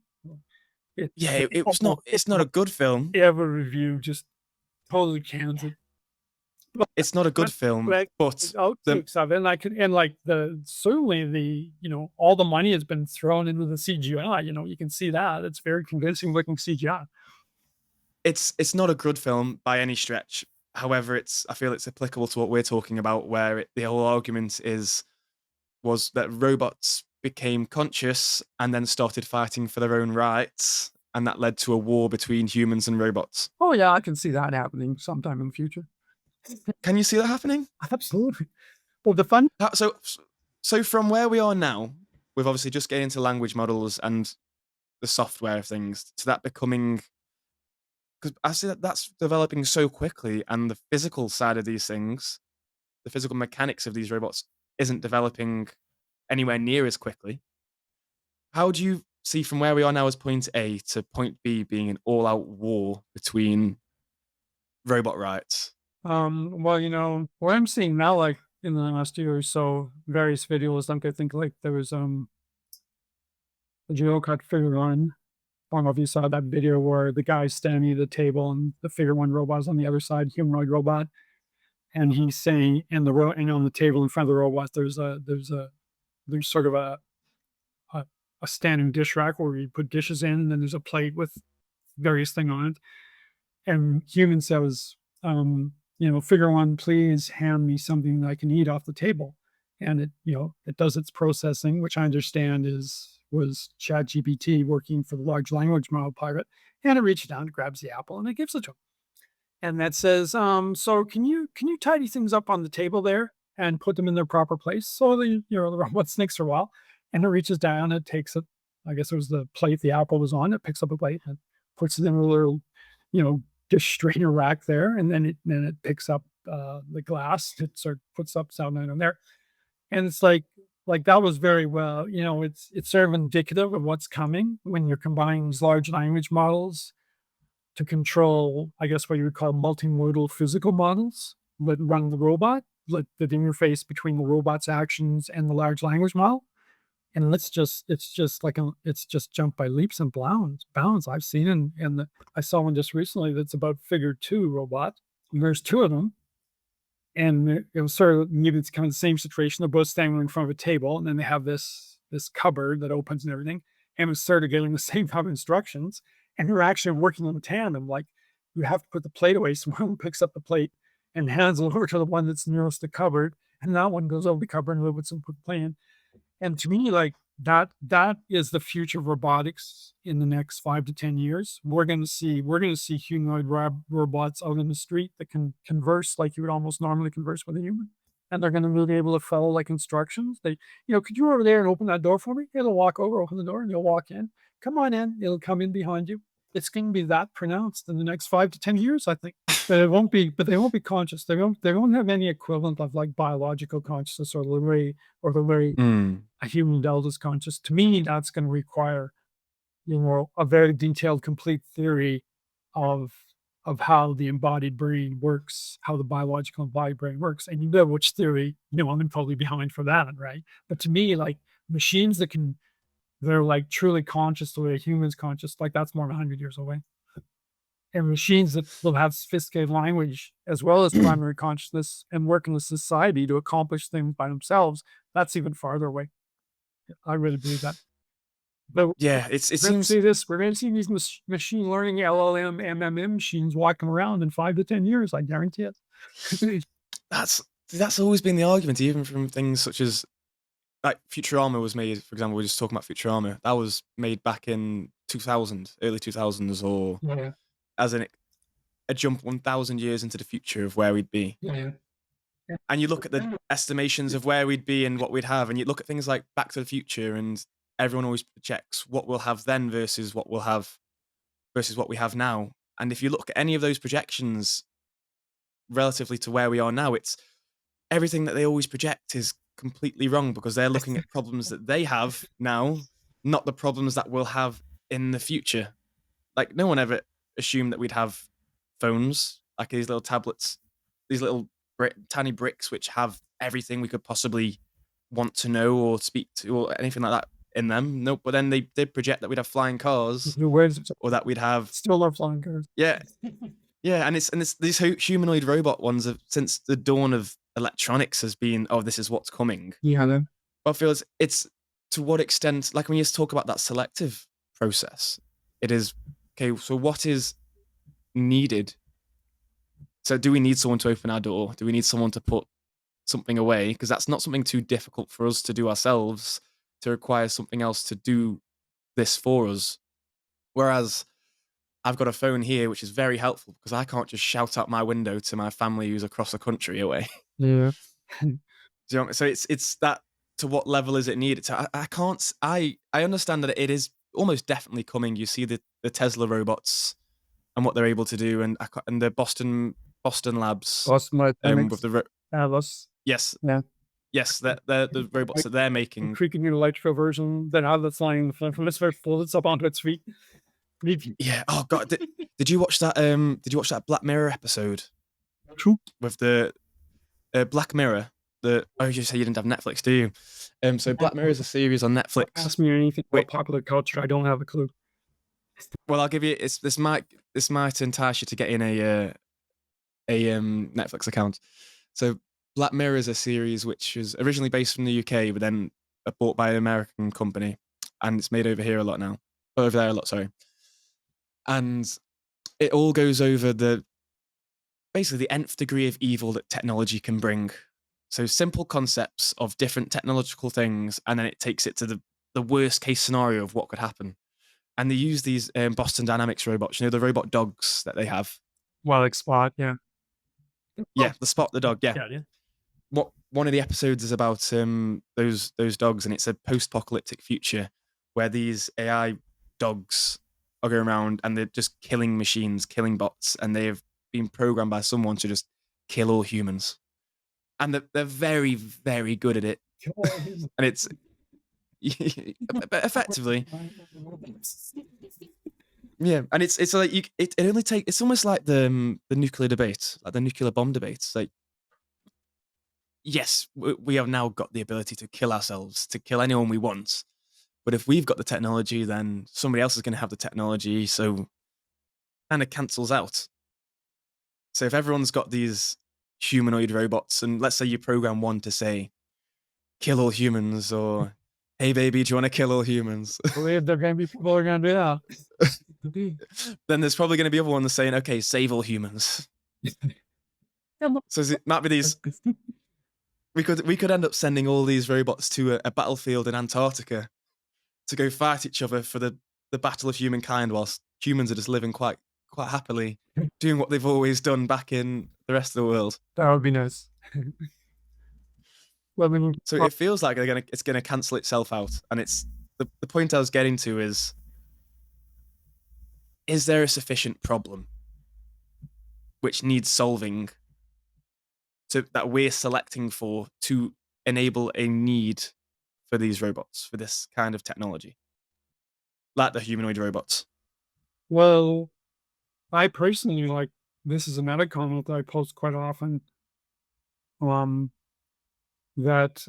It, Yeah, it was not. It's not a good film. Every review just totally cans it. It's not a good film, Like but outtakes of it, and I could, and like certainly the all the money has been thrown into the CGI. You can see that it's very convincing looking CGI. it's not a good film by any stretch. However, I feel it's applicable to what we're talking about, where the whole argument was that robots became conscious and then started fighting for their own rights, and that led to a war between humans and robots. Oh yeah, I can see that happening sometime in the future. Can you see that happening? Absolutely. Well, the fun. So from where we are now, with obviously just getting into language models and the software of things, to that becoming, because I see that's developing so quickly, and the physical side of these things, the physical mechanics of these robots, isn't developing anywhere near as quickly. How do you see from where we are now as point A to point B being an all-out war between robot rights? Well, what I'm seeing now, like in the last year or so, various videos, like I think like there was the Geocut Figure One. I don't know if you saw that video where the guy's standing at the table and the Figure One robot's on the other side, humanoid robot, and he's saying, and on the table in front of the robot, there's sort of a standing dish rack where you put dishes in, and then there's a plate with various thing on it. And human says, Figure One, please hand me something that I can eat off the table. And it does its processing, which I understand was ChatGPT working for the large language model pirate. And it reaches down, grabs the apple, and it gives it to him. And that says, so can you tidy things up on the table there and put them in their proper place? So the robot snicks for a while, and it reaches down, it takes it. I guess it was the plate the apple was on. It picks up a plate and puts it in a little, dish strainer rack there, and then it picks up the glass. It sort of puts up sound on there, and it's like that was very well. It's sort of indicative of what's coming when you're combining these large language models to control, I guess, what you would call multimodal physical models that run the robot, like the interface between the robot's actions and the large language model. And it's just jumped by leaps and bounds. I've seen, I saw one just recently that's about Figure Two robot. And there's two of them, and it was sort of maybe it's kind of the same situation. They're both standing in front of a table, and then they have this cupboard that opens and everything, and it's sort of getting the same type of instructions, and they're actually working in tandem. Like you have to put the plate away, so one picks up the plate and hands it over to the one that's nearest the cupboard, and that one goes over the cupboard and puts the plate in. And to me, like that is the future of robotics in the next 5 to 10 years. We're going to see humanoid robots out in the street that can converse like you would almost normally converse with a human. And they're going to be able to follow like instructions. Could you go over there and open that door for me? It'll walk over, open the door, and you'll walk in. Come on in. It'll come in behind you. It's going to be that pronounced in the next 5 to 10 years, I think. But they won't be conscious. They won't have any equivalent of like biological consciousness or the way a human delta is conscious. To me, that's going to require, a very detailed, complete theory of of how the embodied brain works, how the biological embodied brain works. And you know which theory, I'm totally behind for that, right? But to me, like machines they're like truly conscious the way a human's conscious, like that's more than 100 years away. And machines that will have sophisticated language as well as primary consciousness and work in a society to accomplish things by themselves, that's even farther away. I really believe that. But Yeah, it we're gonna seems see this. We're gonna see these machine learning LLM, MMM machines walking around in 5 to 10 years. I guarantee it. that's always been the argument, even from things such as like Futurama was made. For example, we're just talking about Futurama. That was made back in 2000, early 2000s, or Yeah, as in a jump 1,000 years into the future of where we'd be. yeah, yeah. And you look at the estimations of where we'd be and what we'd have, and you look at things like Back to the Future, and everyone always projects what we'll have then versus what we'll have versus what we have now. And if you look at any of those projections relatively to where we are now, it's everything that they always project is completely wrong because they're looking at problems that they have now, not the problems that we'll have in the future. Like no one ever assumed that we'd have phones, like these little tablets, these little tiny bricks which have everything we could possibly want to know or speak to or anything like that in them. Nope. But then they did project that we'd have flying cars The words or that we'd have still love flying cars. yeah, yeah, and it's these humanoid robot ones have since the dawn of electronics has been, oh, this is what's coming. Yeah, then. But I feel it's to what extent, like when you talk about that selective process, it is okay. So what is needed? So do we need someone to open our door? Do we need someone to put something away? Because that's not something too difficult for us to do ourselves. To require something else to do this for us. Whereas I've got a phone here, which is very helpful because I can't just shout out my window to my family who's across the country away. Yeah. Do you know, so it's that to what level is it needed? So I can't. I understand that it is almost definitely coming. You see the Tesla robots and what they're able to do, and the Boston labs Boston with Dynamics, the Atlas. yes Yeah. yes the robots that they're And making. creaking an electrical version that has that's flying from this very floats up onto its feet. Yeah. Oh God. Did you watch that? Did you watch that Black Mirror episode True. with the Black Mirror? You say you didn't have Netflix, do you? So Black Mirror is a series on Netflix. Ask me anything Wait, about popular culture. I don't have a clue. well, I'll give you. This might entice you to get in a Netflix account. So Black Mirror is a series which was originally based from the UK, but then bought by an American company, and it's made over here a lot now. Over there a lot, sorry. And it all goes over basically the nth degree of evil that technology can bring. So simple concepts of different technological things, and then it takes it to the worst case scenario of what could happen. And they use these Boston Dynamics robots, the robot dogs that they have. Well, like Spot, yeah. Yeah, the Spot the dog. Yeah. Yeah. What one of the episodes is about those dogs, and it's a post-apocalyptic future where these AI dogs are going around and they're just killing machines, killing bots, and they've been programmed by someone to just kill all humans. And they're very, very good at it. And it's effectively, yeah. And it's like it only takes. It's almost like the nuclear debate, like the nuclear bomb debate. It's like, yes, we have now got the ability to kill ourselves, to kill anyone we want. But if we've got the technology, then somebody else is going to have the technology. So kind of cancels out. So if everyone's got these humanoid robots, and let's say you program one to say, kill all humans, or hey baby, do you want to kill all humans? I believe there are going to be people who are going to do that. Then there's probably going to be other ones saying, okay, save all humans. So it might be these. We could end up sending all these robots to a battlefield in Antarctica to go fight each other for the battle of humankind, whilst humans are just living quite happily, doing what they've always done back in the rest of the world. That would be nice. Well, I mean, So it feels like it's gonna cancel itself out, and it's the point I was getting to is there a sufficient problem which needs solving that we're selecting for to enable a need for these robots, for this kind of technology, like the humanoid robots? well, I personally like this is a meta comment that I post quite often. Um, that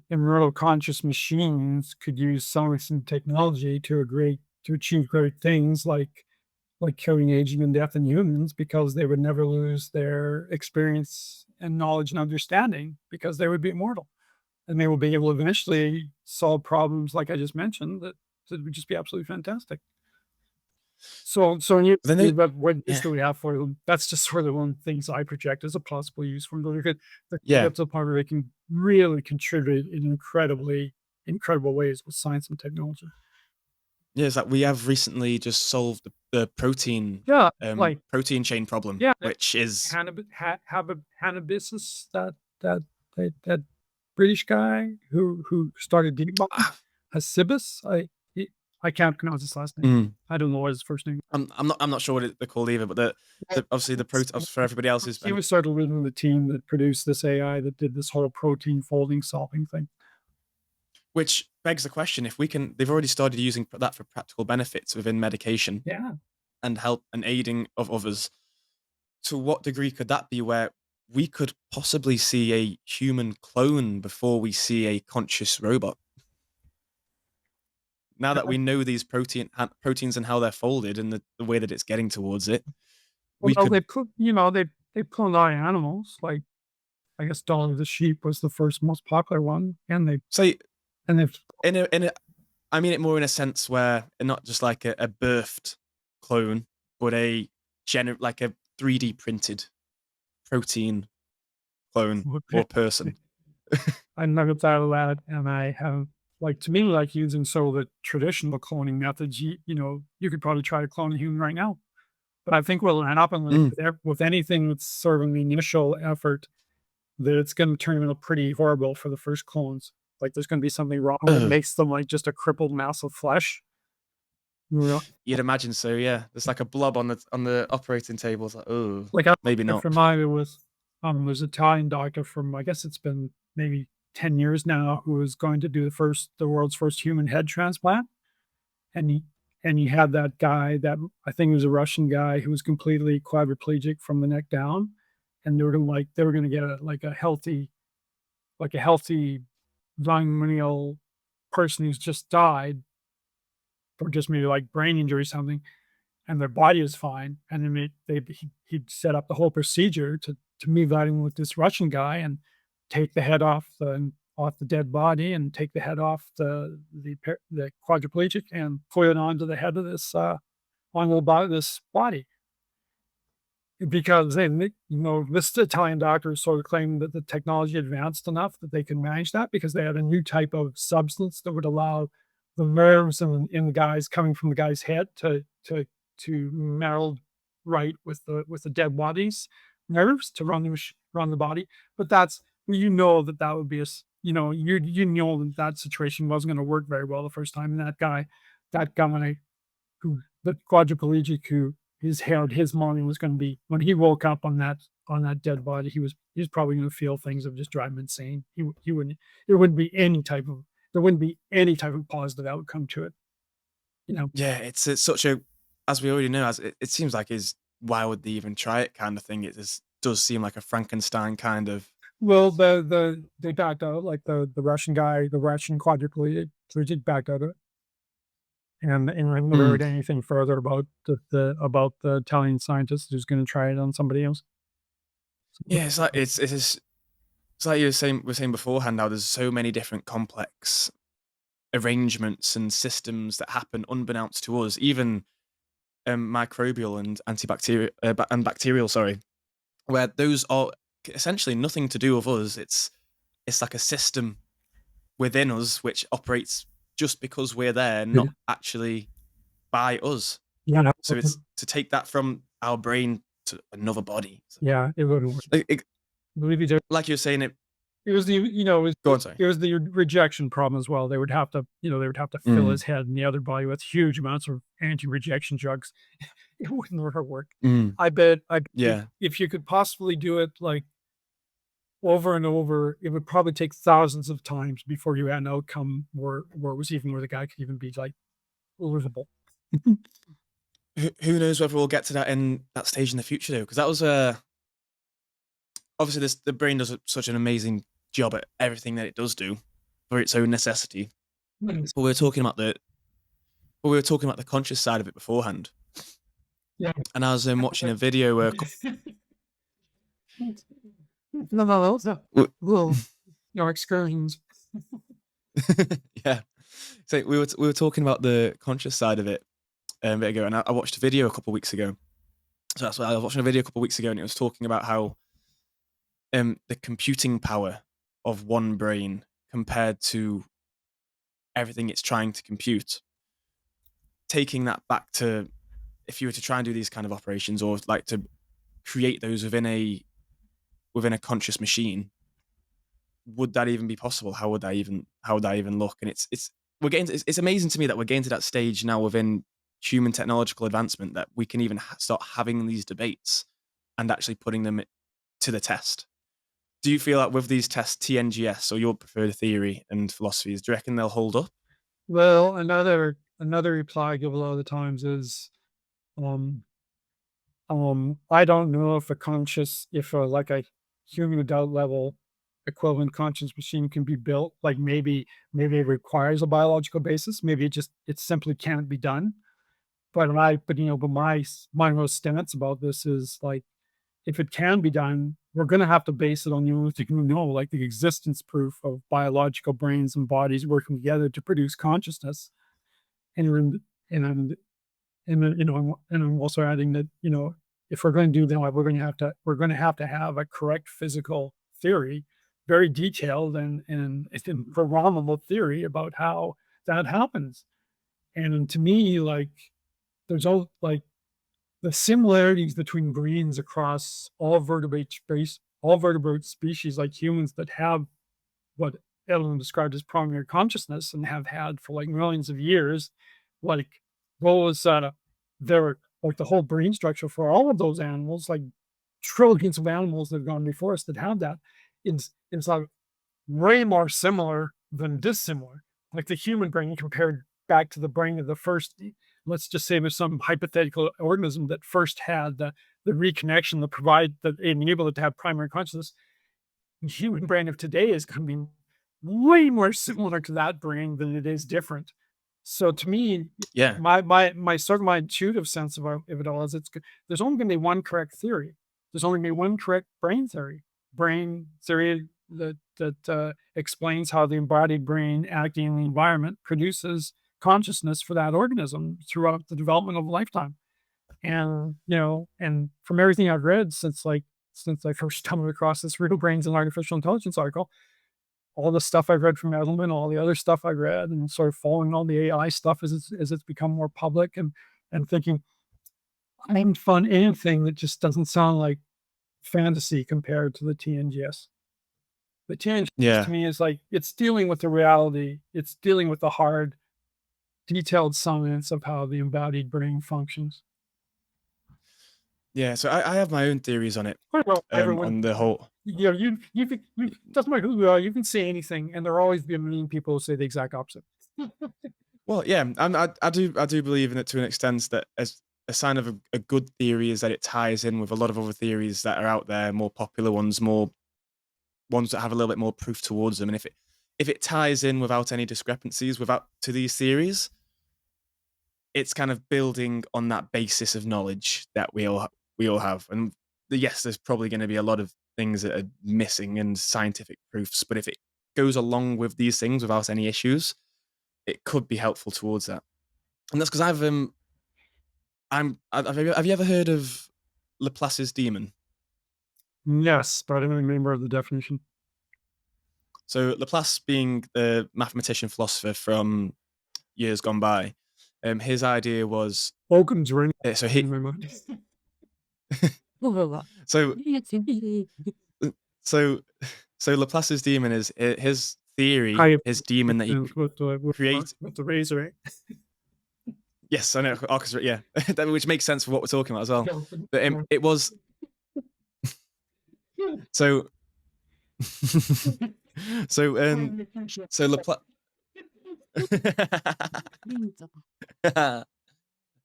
neural conscious machines could use some technology to achieve great things like curing aging and death in humans because they would never lose their experience and knowledge and understanding because they would be immortal and they will be able to eventually solve problems like I just mentioned that would just be absolutely fantastic. So when you But then think they, about what use yeah, do we have for them, that's just sort of one of the things I project as a possible use for them. They could yeah, get to the point where they can really contribute in incredible ways with science and technology. yeah. It's like we have recently just solved the Yeah, like protein chain problem, yeah, that which is Hannibus, that British guy who started debunking ah, Hasibus. I can't pronounce his last name. mm, I don't know what his first name. I'm not sure what they're called either, but the obviously the protein for everybody else's He benefit, was sort of within the team that produced this AI that did this whole protein folding solving thing. which begs the question: if we can, they've already started using that for practical benefits within medication Yeah. and help and aiding of others. To what degree could that be where we could possibly see a human clone before we see a conscious robot? Now that we know these proteins and how they're folded and the way that it's getting towards it, we Well, could they cloned a lot of animals. Like I guess Dawn of the Sheep was the first most popular one, say and they've in a I mean it more in a sense where not just like a birthed clone, but like a 3D printed protein clone or person. I never thought of that, and I have like to me like using some of the traditional cloning methods. You could probably try to clone a human right now. But I think what'll happen Mm. with anything that's sort of an initial effort, that it's gonna turn into pretty horrible for the first clones. Like, there's gonna be something wrong that Ugh. makes them, like, just a crippled mass of flesh. You know? You'd imagine so, yeah. There's like a blob on the operating table. It's like, oh, Like, I don't know maybe if you're not. familiar with, there's an Italian doctor from, I guess it's been maybe 10 years now, who was going to do the world's first human head transplant. And he had that guy that I think it was a Russian guy who was completely quadriplegic from the neck down, and they were gonna get a healthy young male person who's just died or just maybe like brain injury or something, and their body is fine. And then he'd set up the whole procedure to move that in with this Russian guy and take the head off the dead body and take the head off the quadriplegic and put it onto the head of this body because this Italian doctor sort of claimed that the technology advanced enough that they can manage that because they had a new type of substance that would allow the nerves in the guys coming from the guy's head to meld right with the dead body's nerves to run the body. But that would be that situation wasn't going to work very well the first time. And that guy the quadriplegic who his morning was going to be when he woke up on that dead body. He was probably going to feel things that would just drive him insane. He wouldn't there wouldn't be any type of there wouldn't be any type of positive outcome to it. You know, Yeah, it's such a, as we already know, as it seems like is why would they even try it kind of thing. Does seem like a Frankenstein kind of. well they backed out like the Russian guy, the Russian quadriplegic backed out of it. And I never Mm. heard anything further about the Italian scientist who's going to try it on somebody else. Yeah, it's like it's like you were saying beforehand. Now there's so many different complex arrangements and systems that happen unbeknownst to us, even microbial and and bacterial. Sorry, where those are essentially nothing to do with us. It's like a system within us which operates just because we're there, Yeah, not actually by us. yeah, no, So it's to take that from our brain to another body. yeah, it wouldn't work. Believe you, Like you were saying, it. it was the Go on, sorry. it was the rejection problem as well. They would have to fill Mm, his head and the other body with huge amounts of anti-rejection drugs. It wouldn't ever work. mm, I bet yeah, if you could possibly do it like over and over, it would probably take thousands of times before you had an outcome where the guy could even be like livable. who knows whether we'll get to that in that stage in the future though, because that was obviously the brain does such an amazing job at everything that it does do for its own necessity. Yes. But we were talking about the conscious side of it beforehand, Yeah. and I was watching a video where No. Well, your excursions. yeah, so we were talking about the conscious side of it a bit ago, and I watched a video a couple of weeks ago. So that's why I was watching a video a couple of weeks ago, and it was talking about how the computing power of one brain compared to everything it's trying to compute. Taking that back to if you were to try and do these kind of operations, or like to create those within a conscious machine, would that even be possible? How would that even look? And it's we're getting to, it's amazing to me that we're getting to that stage now within human technological advancement that we can even start having these debates and actually putting them to the test. Do you feel like with these tests, TNGS or your preferred theory and philosophies, do you reckon they'll hold up? Well, another reply I give a lot of the times is, um, I don't know if if like a human adult level equivalent conscious machine can be built. Like maybe it requires a biological basis. Maybe it simply can't be done. But most stance about this is like, if it can be done, we're going to have to base it on the only thing we know, like the existence proof of biological brains and bodies working together to produce consciousness. And and and then, and I'm also adding that, if we're going to do that, we're going to have a correct physical theory, very detailed and it's a programmable theory about how that happens. And to me, like, there's all like the similarities between brains across all vertebrate species like humans that have what Ellen described as primary consciousness and have had for like millions of years, like those they're like the whole brain structure for all of those animals, like trillions of animals that have gone before us that have that, is like way more similar than dissimilar. Like the human brain compared back to the brain of the first, let's just say there's some hypothetical organism that first had the reconnection that enabled it to have primary consciousness. The human brain of today is going to be way more similar to that brain than it is different. So to me, Yeah, my sort of my intuitive sense of it all is there's only going to be one correct theory. There's only going to be one correct brain theory that explains how the embodied brain acting in the environment produces consciousness for that organism throughout the development of a lifetime. And and from everything I've read since I first stumbled across this Real Brains and Artificial Intelligence article, all the stuff I've read from Edelman, all the other stuff I read, and sort of following all the AI stuff as it's become more public, and thinking I haven't found anything that just doesn't sound like fantasy compared to the TNGS. The TNGS to yeah, me is like it's dealing with the reality. It's dealing with the hard, detailed science of how the embodied brain functions. yeah. So I have my own theories on it, Well, everyone, on the whole. doesn't matter who you are, you can say anything, and there'll always be a million people who say the exact opposite. Well, yeah, and I do believe in it to an extent that as a sign of a good theory is that it ties in with a lot of other theories that are out there, more popular ones, more ones that have a little bit more proof towards them. And if it ties in without any discrepancies without to these theories, it's kind of building on that basis of knowledge that we all have. And yes, there's probably going to be a lot of things that are missing and scientific proofs, but if it goes along with these things without any issues, it could be helpful towards that. And that's because have you ever heard of Laplace's demon? Yes, but I don't remember the definition. So Laplace, being the mathematician philosopher from years gone by, his idea was Occam's ring so in he my mind. so so so Laplace's demon is his theory, I his demon that he created. with the razor, right? Yes, I know. Orchestra, yeah, which makes sense for what we're talking about as well. Yeah, But yeah. it was so so so Laplace.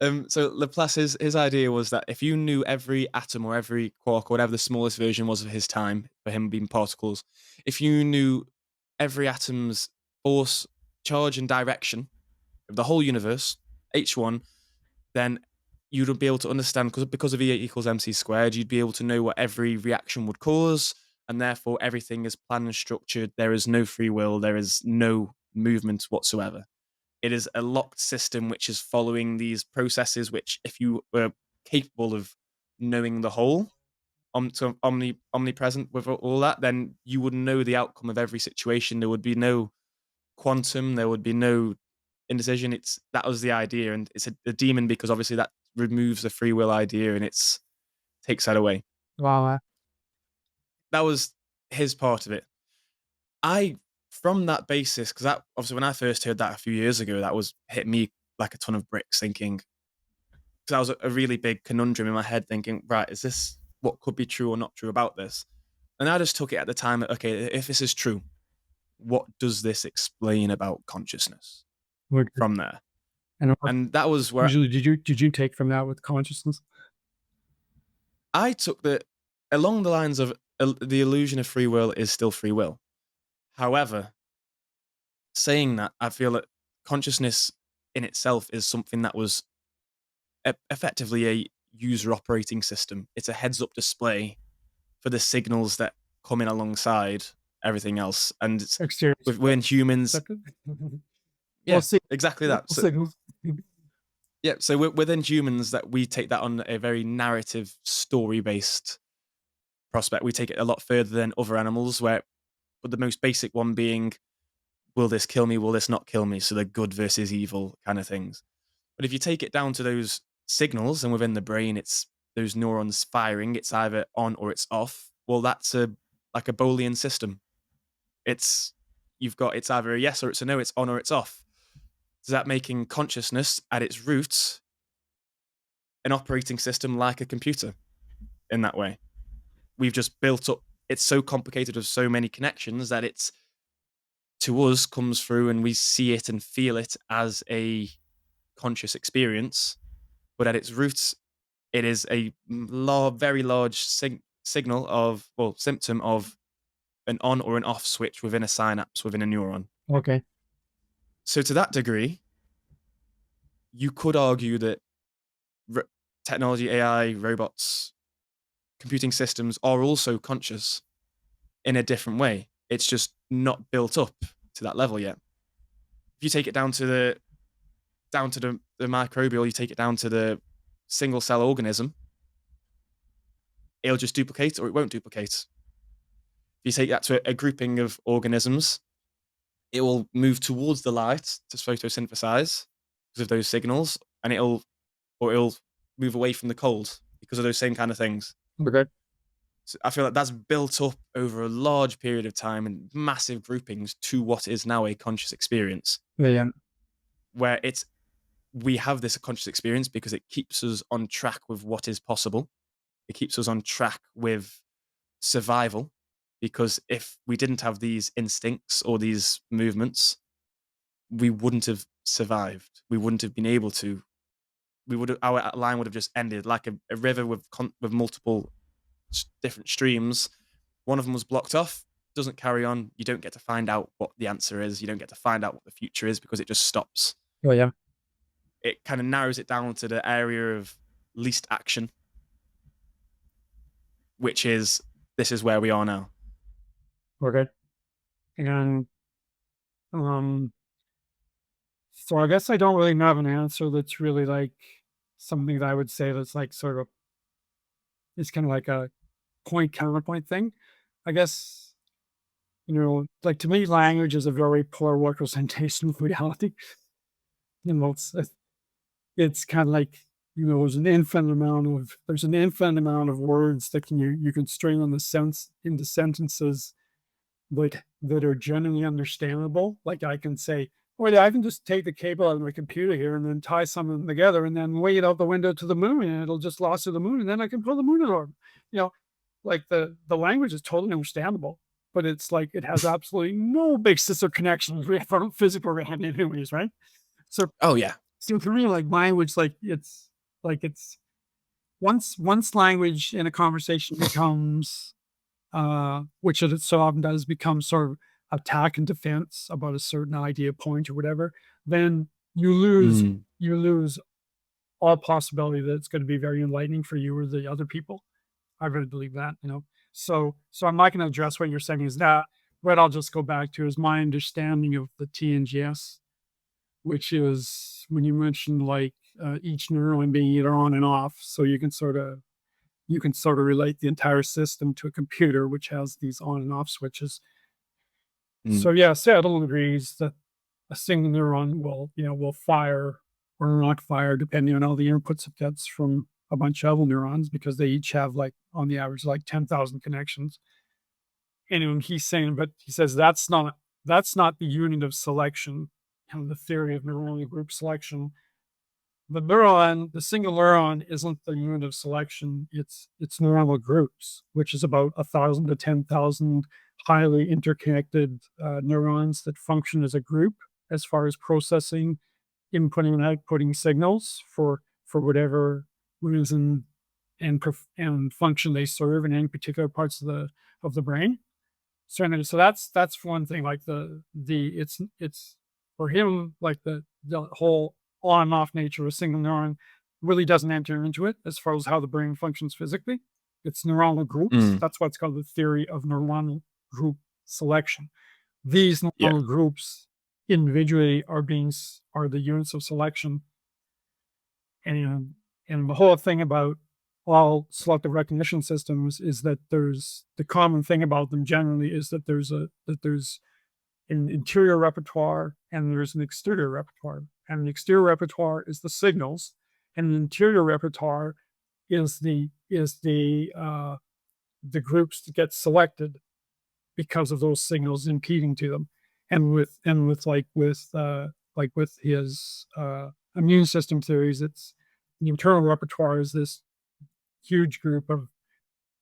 So Laplace, his idea was that if you knew every atom or every quark or whatever the smallest version was of his time, for him being particles, if you knew every atom's force, charge, and direction of the whole universe, H1, then you'd be able to understand, because of E equals mc squared, you'd be able to know what every reaction would cause, and therefore everything is planned and structured. There is no free will, there is no movement whatsoever. It is a locked system which is following these processes, which, if you were capable of knowing the whole, omnipresent with all that, then you would know the outcome of every situation. There would be no quantum, there would be no indecision. That was the idea, and it's a demon because obviously that removes the free will idea and it's takes that away. Wow. That was his part of it. I From that basis, because that obviously when I first heard that a few years ago, that was hit me like a ton of bricks, thinking, because that was a really big conundrum in my head, thinking, right, is this what could be true or not true about this? And I just took it at the time, okay, if this is true, what does this explain about consciousness What from there? and what And that was where usually did you take from that with consciousness? I took the along the lines of the illusion of free will is still free will. However, saying that, I feel that consciousness in itself is something that was effectively a user operating system. It's a heads up display for the signals that come in alongside everything else. And it's Exterior when humans, perspective? Well, yeah, exactly that. So signals. yeah, so within humans, that we take that on a very narrative, story based prospect. We take it a lot further than other animals, where, but the most basic one being, will this kill me? Will this not kill me? So the good versus evil kind of things. But if you take it down to those signals, and within the brain, it's those neurons firing, it's either on or it's off. Well, that's like a Boolean system. It's it's either a yes or it's a no, it's on or it's off. So that making consciousness at its roots an operating system like a computer in that way. We've just built up, it's so complicated with so many connections that it's, to us, comes through and we see it and feel it as a conscious experience. But at its roots, it is a very large signal of, well, symptom of an on or an off switch within a synapse within a neuron. Okay. So to that degree, you could argue that technology, AI, robots, computing systems are also conscious in a different way. It's just not built up to that level yet. If you take it down to the microbial, you take it down to the single cell organism, it'll just duplicate or it won't duplicate. If you take that to a grouping of organisms, it will move towards the light to photosynthesize because of those signals, and it'll move away from the cold because of those same kind of things. Okay. So I feel like that's built up over a large period of time and massive groupings to what is now a conscious experience, Yeah. where we have this conscious experience because it keeps us on track with what is possible. It keeps us on track with survival, because if we didn't have these instincts or these movements, we wouldn't have survived. We wouldn't have been able to. Our line would have just ended like a river with multiple different streams. One of them was blocked off, doesn't carry on. You don't get to find out what the answer is. You don't get to find out what the future is because it just stops. Oh yeah. It kind of narrows it down to the area of least action, which is, this is where we are now. Okay. And um, so I guess I don't really have an answer that's really like something that I would say that's like sort of, it's kind of like a point counterpoint thing. I guess, like to me, language is a very poor representation of reality. It's kind of like, there's an infinite amount of words that you can string on the sense into sentences that are genuinely understandable. Like I can say, oh yeah, I can just take the cable out of my computer here and then tie some of them together and then wait out the window to the moon and it'll just launch to the moon and then I can pull the moon in orbit. You know, like the language is totally understandable, but it's like it has absolutely no basis or connection with physical reality anyways, right? So Oh yeah. So for me, like language, like it's once language in a conversation becomes, which it so often does, become sort of attack and defense about a certain idea, point, or whatever, then you lose Mm, you lose all possibility that it's going to be very enlightening for you or the other people. I really believe that, you know. So I'm not going to address what you're saying is that. What I'll just go back to is my understanding of the TNGS, which is when you mentioned like each neuron being either on and off, so you can sort of relate the entire system to a computer which has these on and off switches. mm, So yeah, Seattle agrees that a single neuron will fire or not fire depending on all the inputs it gets from a bunch of other neurons because they each have like on the average like 10,000 connections. And he's saying, but he says that's not the unit of selection, kind of the theory of neuronal group selection. The single neuron isn't the unit of selection. It's neuronal groups, which is about 1,000 to 10,000 highly interconnected neurons that function as a group as far as processing, inputting and outputting signals for whatever reason and function they serve in any particular parts of the brain. So that's one thing. Like it's for him like the whole on and off nature of a single neuron really doesn't enter into it as far as how the brain functions physically. It's neuronal groups. mm. That's what's called the theory of neuronal group selection. These Yeah. neuronal groups individually are the units of selection, and and the whole thing about all selective recognition systems is that there's the common thing about them generally is that there's an interior repertoire and there's an exterior repertoire. And the exterior repertoire is the signals, and the interior repertoire is the groups that get selected because of those signals impeding to them. And with his immune system theories, it's the internal repertoire is this huge group of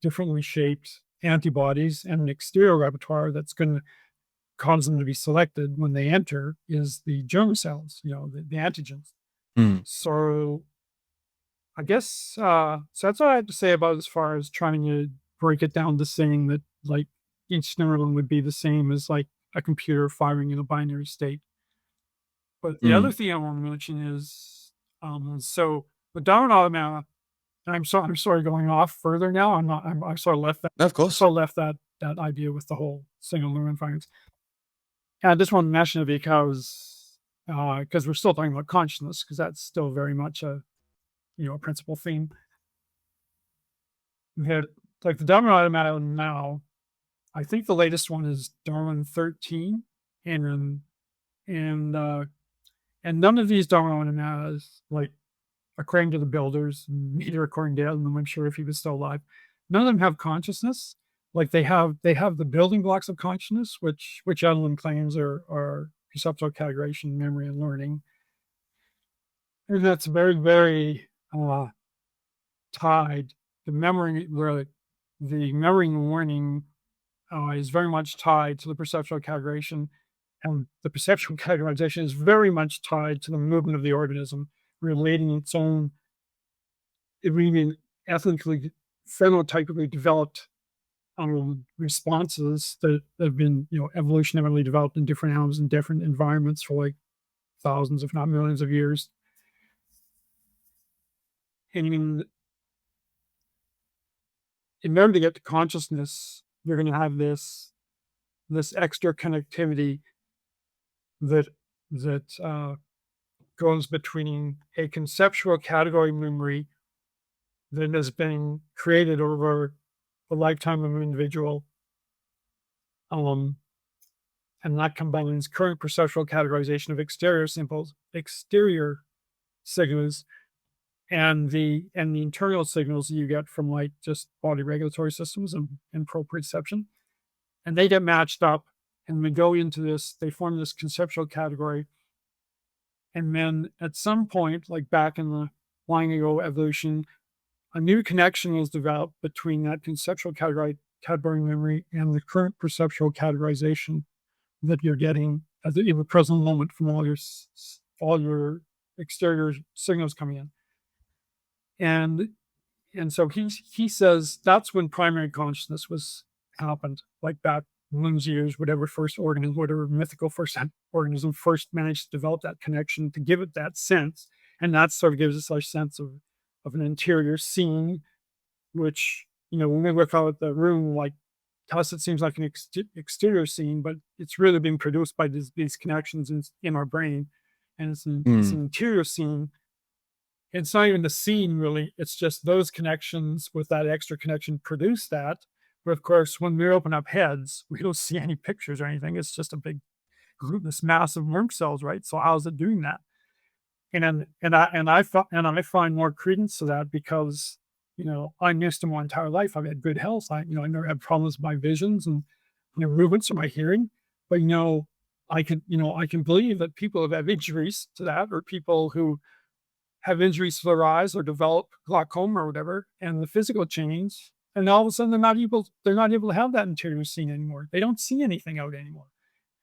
differently shaped antibodies, and an exterior repertoire that's going to cause them to be selected when they enter is the germ cells, the antigens. Mm. So I guess so that's all I have to say about as far as trying to break it down to saying that like each neuron would be the same as like a computer firing in a binary state. But the other Mm. thing I want to mention is so the Darwin automata. And I'm sorry going off further now. I'm not. I sort of left that. Of I course. sort of left that idea with the whole single neuron findings. And I just want to mention it because we're still talking about consciousness because that's still very much a principal theme. We had like the Darwin automata now. I think the latest one is Darwin 13, and and uh, and none of these Darwin automatas, like according to the builders, neither according to Adam, I'm sure if he was still alive, none of them have consciousness. Like they have the building blocks of consciousness, which Edelman claims are perceptual categorization, memory, and learning. And that's very, very tied. The memory, the memory and learning is very much tied to the perceptual categorization, and the perceptual categorization is very much tied to the movement of the organism, relating its own, it really ethically, phenotypically developed responses that have been, evolutionarily developed in different animals in different environments for like thousands, if not millions of years. And in order to get to consciousness, you're going to have this extra connectivity that goes between a conceptual category memory that has been created over the lifetime of an individual, um, and that combines current perceptual categorization of exterior signals, and the internal signals you get from like just body regulatory systems and proprioception, and they get matched up, and we go into this. They form this conceptual category, and then at some point, like back in the long ago evolution, a new connection was developed between that conceptual category memory and the current perceptual categorization that you're getting in the present moment from all your exterior signals coming in. And so he says that's when primary consciousness was happened, like that millions of years, whatever first organism, whatever mythical first organism first managed to develop that connection to give it that sense. And that sort of gives us our sense of an interior scene, which, when we look out at the room, like to us, it seems like an exterior scene, but it's really being produced by these connections in our brain. And it's an interior scene. It's not even the scene, really. It's just those connections with that extra connection produce that. But of course, when we open up heads, we don't see any pictures or anything. It's just a big group, this massive worm cells, right? So how's it doing that? I find more credence to that because I'm used to my entire life. I've had good health. I never had problems with my visions and movements or my hearing. But I can believe that people have had injuries to that, or people who have injuries to their eyes or develop glaucoma or whatever, and the physical change, and all of a sudden they're not able to have that interior scene anymore. They don't see anything out anymore.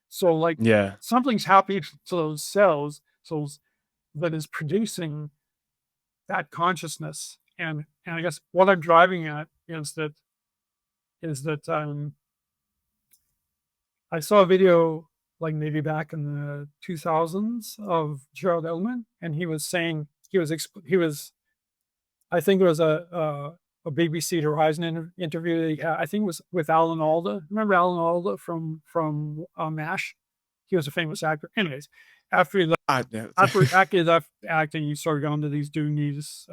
So like Yeah. something's happening to those cells, that is producing that consciousness. And I guess what I'm driving at is that I saw a video like maybe back in the 2000s of Gerald Edelman, and he was saying I think it was a BBC Horizon interview that he had. I think it was with Alan Alda. Remember Alan Alda from MASH? He was a famous actor. Anyways, after he left, after he left acting, he started going to doing these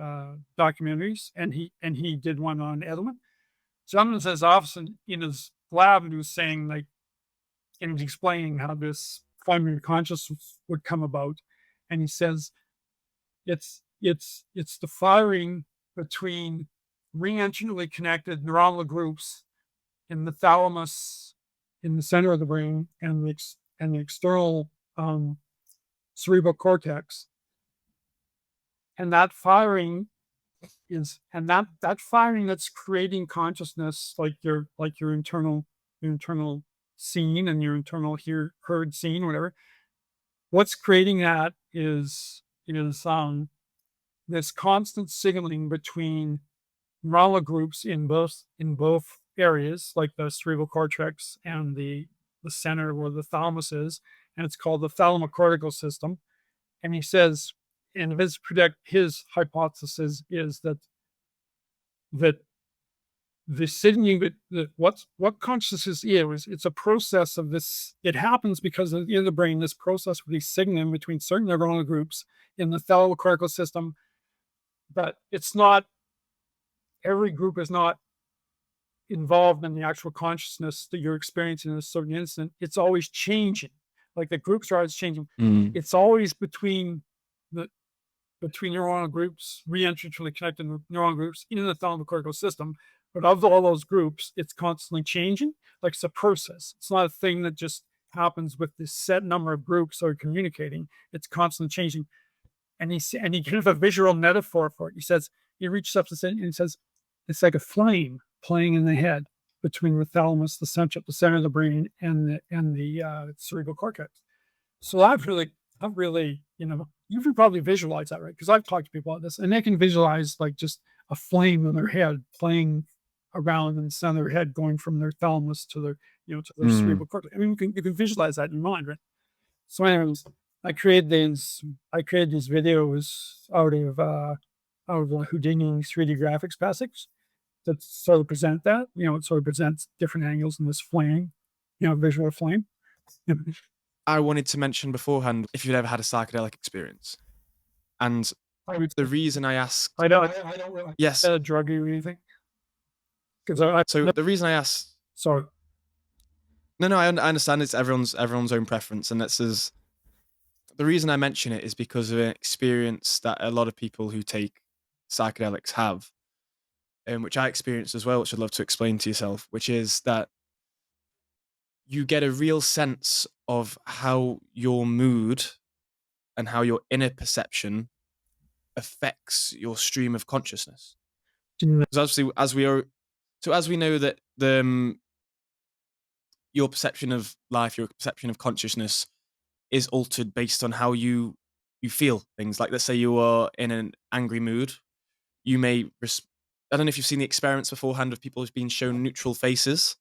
documentaries, and he did one on Edelman. Someone in his office in his lab, and he was saying, like, and he's explaining how this primary consciousness would come about, and he says it's the firing between re-entrantly connected neuronal groups in the thalamus in the center of the brain and the external cerebral cortex, and that firing that's creating consciousness, like your internal scene and your internal heard scene, whatever. What's creating that is this constant signaling between neuronal groups in both areas, like the cerebral cortex and the center where the thalamus is, and it's called the thalamocortical system. And he says, and his hypothesis is that the signaling, what consciousness is, it's a process of this. It happens because in the brain, this process of these signaling between certain neuronal groups in the thalamocortical system, but it's not, every group is not involved in the actual consciousness that you're experiencing in a certain instant. It's always changing. Like the groups are always changing. It's always between neuronal groups, re-entrantly connected neuronal groups in the thalamocortical system. But of all those groups, it's constantly changing. Like it's a process. It's not a thing that just happens with this set number of groups that are communicating. It's constantly changing. And he gives a visual metaphor for it. He says, he reaches up to and he says, it's like a flame playing in the head between the thalamus, the center of the brain, and the cerebral cortex. So I've really, you can probably visualize that, right? Because I've talked to people about this, and they can visualize like just a flame in their head playing around in the center of their head, going from their thalamus to their, to their cerebral cortex. I mean, you can visualize that in your mind, right? So, anyways, I created these videos out of Houdini's 3D graphics basics that sort of present that. It sort of presents different angles in this flame, visual flame. I wanted to mention beforehand if you've ever had a psychedelic experience, and the reason I asked, I don't really yes, a druggie or anything. So the reason I asked, sorry, no, I understand it's everyone's own preference, and the reason I mention it is because of an experience that a lot of people who take psychedelics have, and which I experienced as well, which I'd love to explain to yourself, which is that you get a real sense of how your mood and how your inner perception affects your stream of consciousness. Because obviously, as we know that your perception of life, your perception of consciousness is altered based on how you you feel things. Like, let's say you are in an angry mood, you may. I don't know if you've seen the experiments beforehand of people being shown neutral faces,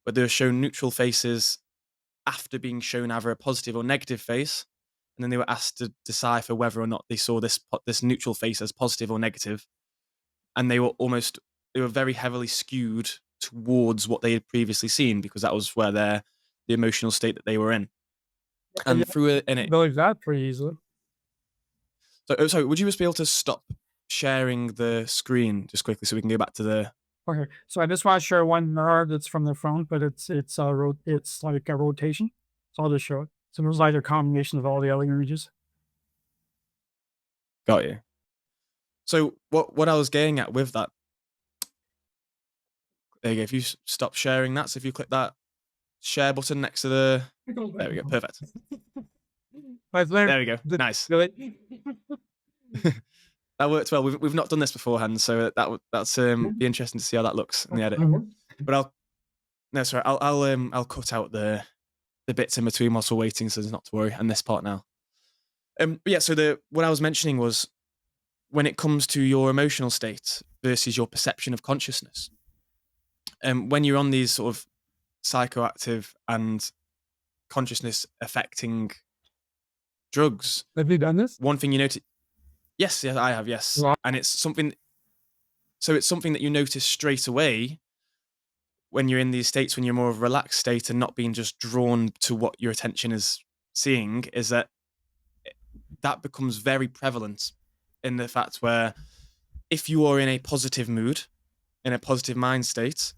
but they're shown neutral faces after being shown either a positive or negative face, and then they were asked to decipher whether or not they saw this neutral face as positive or negative, and they were very heavily skewed towards what they had previously seen because that was where the emotional state that they were in. Yeah, And through it, and it. believe that pretty easily. So, would you just be able to stop sharing the screen just quickly so we can go back to the. Okay, so I just want to share one mirror that's from the phone, but it's like a rotation. So I'll just show it. So it's like a combination of all the other images. Got you. So what I was getting at with that, there you go. If you stop sharing that, so if you click that share button next to the. There we go. Perfect. I've learned There we go. Nice. really. That worked well. We've not done this beforehand, so that's be interesting to see how that looks in the edit. But I'll cut out the bits in between whilst we're waiting, so there's not to worry. And this part now. But yeah. So what I was mentioning was when it comes to your emotional state versus your perception of consciousness. When you're on these sort of psychoactive and consciousness affecting drugs, Have you done this? one thing you notice. Yes, I have. Yes, Wow. and it's something. So it's something that you notice straight away when you're in these states, when you're more of a relaxed state and not being just drawn to what your attention is seeing, is that becomes very prevalent in the fact where if you are in a positive mood, in a positive mind state,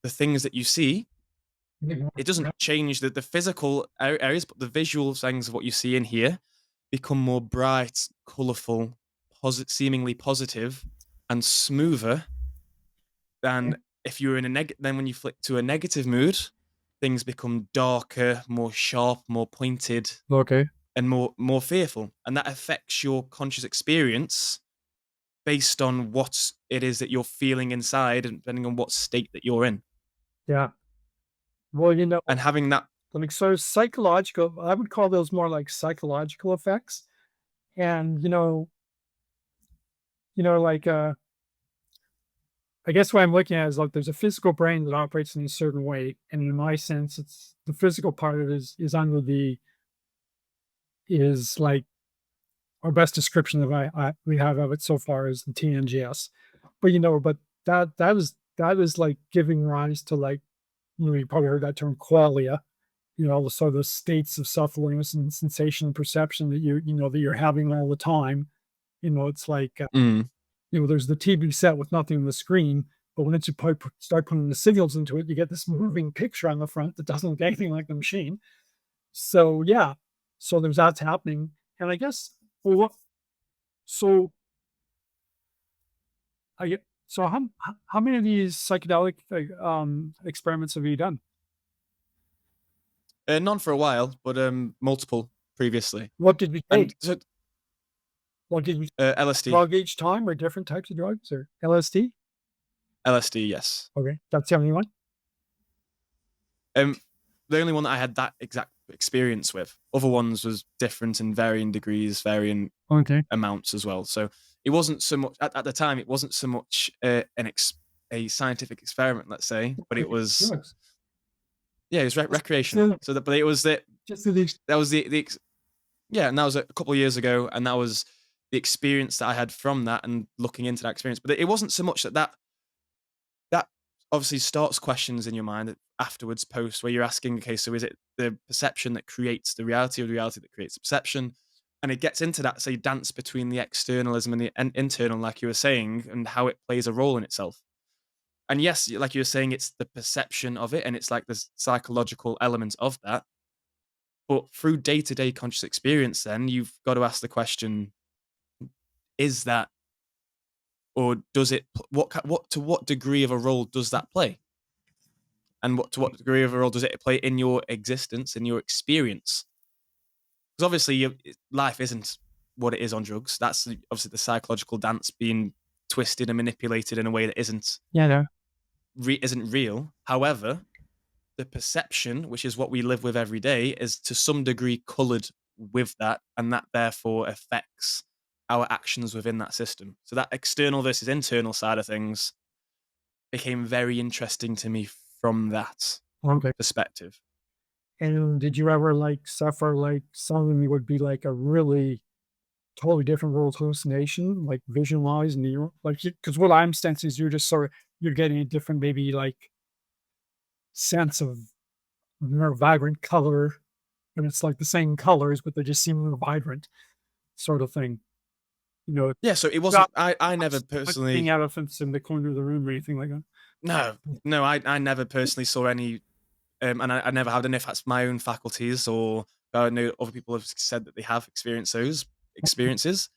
the things that you see, it doesn't change the physical areas, but the visual things of what you see in here become more bright, colourful, seemingly positive, and smoother than if you're in then when you flick to a negative mood, things become darker, more sharp, more pointed, Okay. and more fearful. And that affects your conscious experience based on what it is that you're feeling inside and depending on what state that you're in. Yeah. Well, And having that. like sort of psychological, I would call those more like psychological effects. And like I guess what I'm looking at is like there's a physical brain that operates in a certain way, and in my sense, it's the physical part of it is like our best description of we have of it so far is the TNGS. But that is like giving rise to like you probably heard that term qualia. So the states of self-awareness and sensation and perception that that you're having all the time. It's like Mm, there's the TV set with nothing on the screen, but when you start putting the signals into it, you get this moving picture on the front that doesn't look anything like the machine. So yeah, so there's that's happening, and I guess well, so I get so how many of these psychedelic experiments have you done? none for a while, but multiple previously. What did you And take? so What did you LSD, drug each time, or different types of drugs, or LSD? LSD, yes. Okay, that's the only one. Um, the only one that I had that exact experience with. Other ones was different in varying degrees, varying Okay. amounts as well. So it wasn't so much at the time. It wasn't so much a scientific experiment, let's say, but it was Drugs. it was recreational. But it was that Just to the that was yeah, and that was a couple of years ago, and that was the experience that I had from that and looking into that experience. But it wasn't so much that obviously starts questions in your mind afterwards, post where you're asking, okay, so is it the perception that creates the reality or the reality that creates the perception? And it gets into that, say, dance between the externalism and the internal, like you were saying, and how it plays a role in itself. And yes, like you were saying, it's the perception of it, and it's like the psychological element of that. But through day-to-day conscious experience, then you've got to ask the question: is that, or does it? What degree of a role does that play? And to what degree of a role does it play in your existence, in your experience? Because obviously, life isn't what it is on drugs. That's obviously the psychological dance being twisted and manipulated in a way that isn't no. isn't real. However, the perception, which is what we live with every day, is to some degree colored with that, and that therefore affects our actions within that system. So that external versus internal side of things became very interesting to me from that Okay. perspective. And did you ever like suffer like something that would be like a really totally different world hallucination, like vision wise, and you like because what I'm sensing is you're just sort of you're getting a different maybe like sense of more vibrant color, and it's like the same colors, but they just seem more vibrant, sort of thing. You know, Yeah, so it wasn't not I never not seeing personally elephants in the corner of the room or anything like that. no, no, I never personally saw any, and I never have, and if that's my own faculties or I know other people have said that they have experienced those experiences,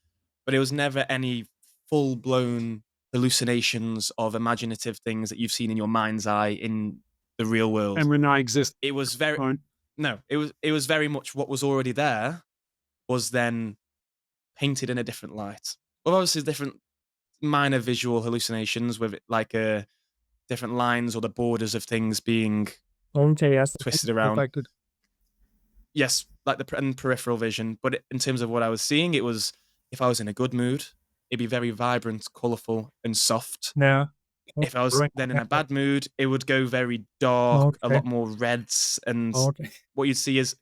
but it was never any full blown hallucinations of imaginative things that you've seen in your mind's eye in the real world. And when I exist, It was very right? no, it was very much what was already there was then painted in a different light. Well, obviously different minor visual hallucinations with it, like different lines or the borders of things being Okay, yes, twisted around. affected. Yes, like and peripheral vision, but in terms of what I was seeing, it was if I was in a good mood, it'd be very vibrant, colorful, and soft. Yeah. If I was Right. then in a bad mood, it would go very dark, a Okay. lot more reds, and Okay. what you'd see is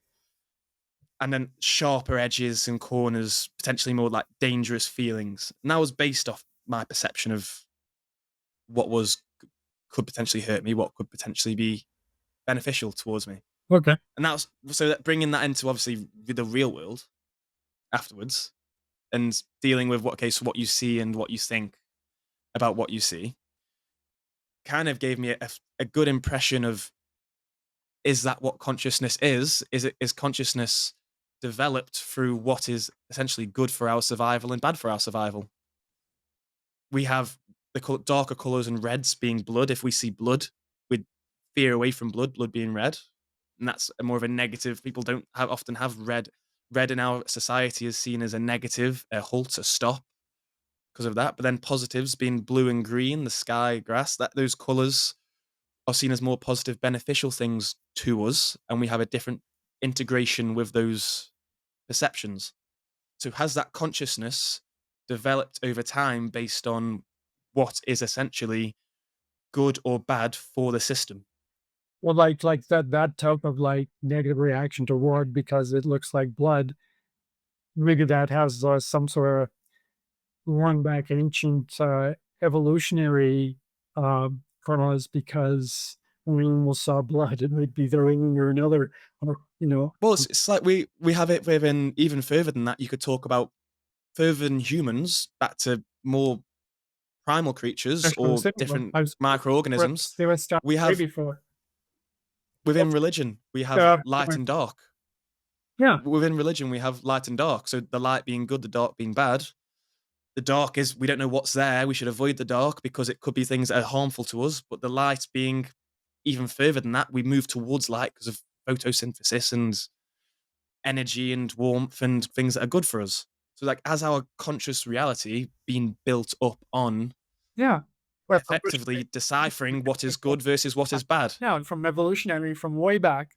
and then sharper edges and corners, potentially more like dangerous feelings. And that was based off my perception of what was could potentially hurt me, what could potentially be beneficial towards me. Okay. And that was so that bringing that into obviously the real world afterwards and dealing with what okay, so what you see and what you think about what you see kind of gave me a good impression of is that what consciousness is? Is consciousness developed through what is essentially good for our survival and bad for our survival? We have the darker colors and reds being blood. If we see blood, we veer away from blood, blood being red. And that's more of a negative. People don't often have red. Red in our society is seen as a negative, a halt, a stop because of that. But then positives being blue and green, the sky, grass, that those colors are seen as more positive, beneficial things to us. And we have a different integration with those perceptions. So has that consciousness developed over time based on what is essentially good or bad for the system? Well, like that type of like negative reaction to word because it looks like blood. Maybe that has some sort of run back ancient evolutionary kernels because when we almost saw blood, it might be the ring or another, or Well, it's like we have it within even further than that. You could talk about further than humans back to more primal creatures actually, I was or thinking about different I was microorganisms. they would start We way have before. within religion, we have Yeah, light and dark. yeah, Within religion, we have light and dark. So the light being good, the dark being bad. The dark is we don't know what's there. We should avoid the dark because it could be things that are harmful to us. But the light being even further than that, we move towards light because of photosynthesis and energy and warmth and things that are good for us. So, like, as our conscious reality being built up on yeah. Well, effectively deciphering what is good versus what is bad. yeah, and from evolutionary from way back,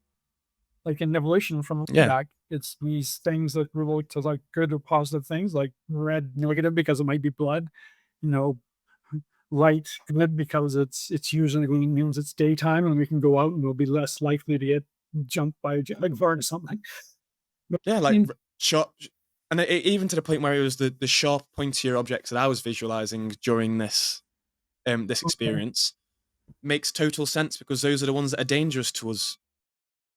like in evolution from way Yeah. back, it's these things that relate to like good or positive things, like red negative because it might be blood, you know, light good because it's usually means it's daytime and we can go out and we'll be less likely to get jumped by a jaguar or something. But Yeah. I Like, mean, sharp. And even to the point where it was the sharp, pointier objects that I was visualizing during this okay, experience makes total sense because those are the ones that are dangerous to us.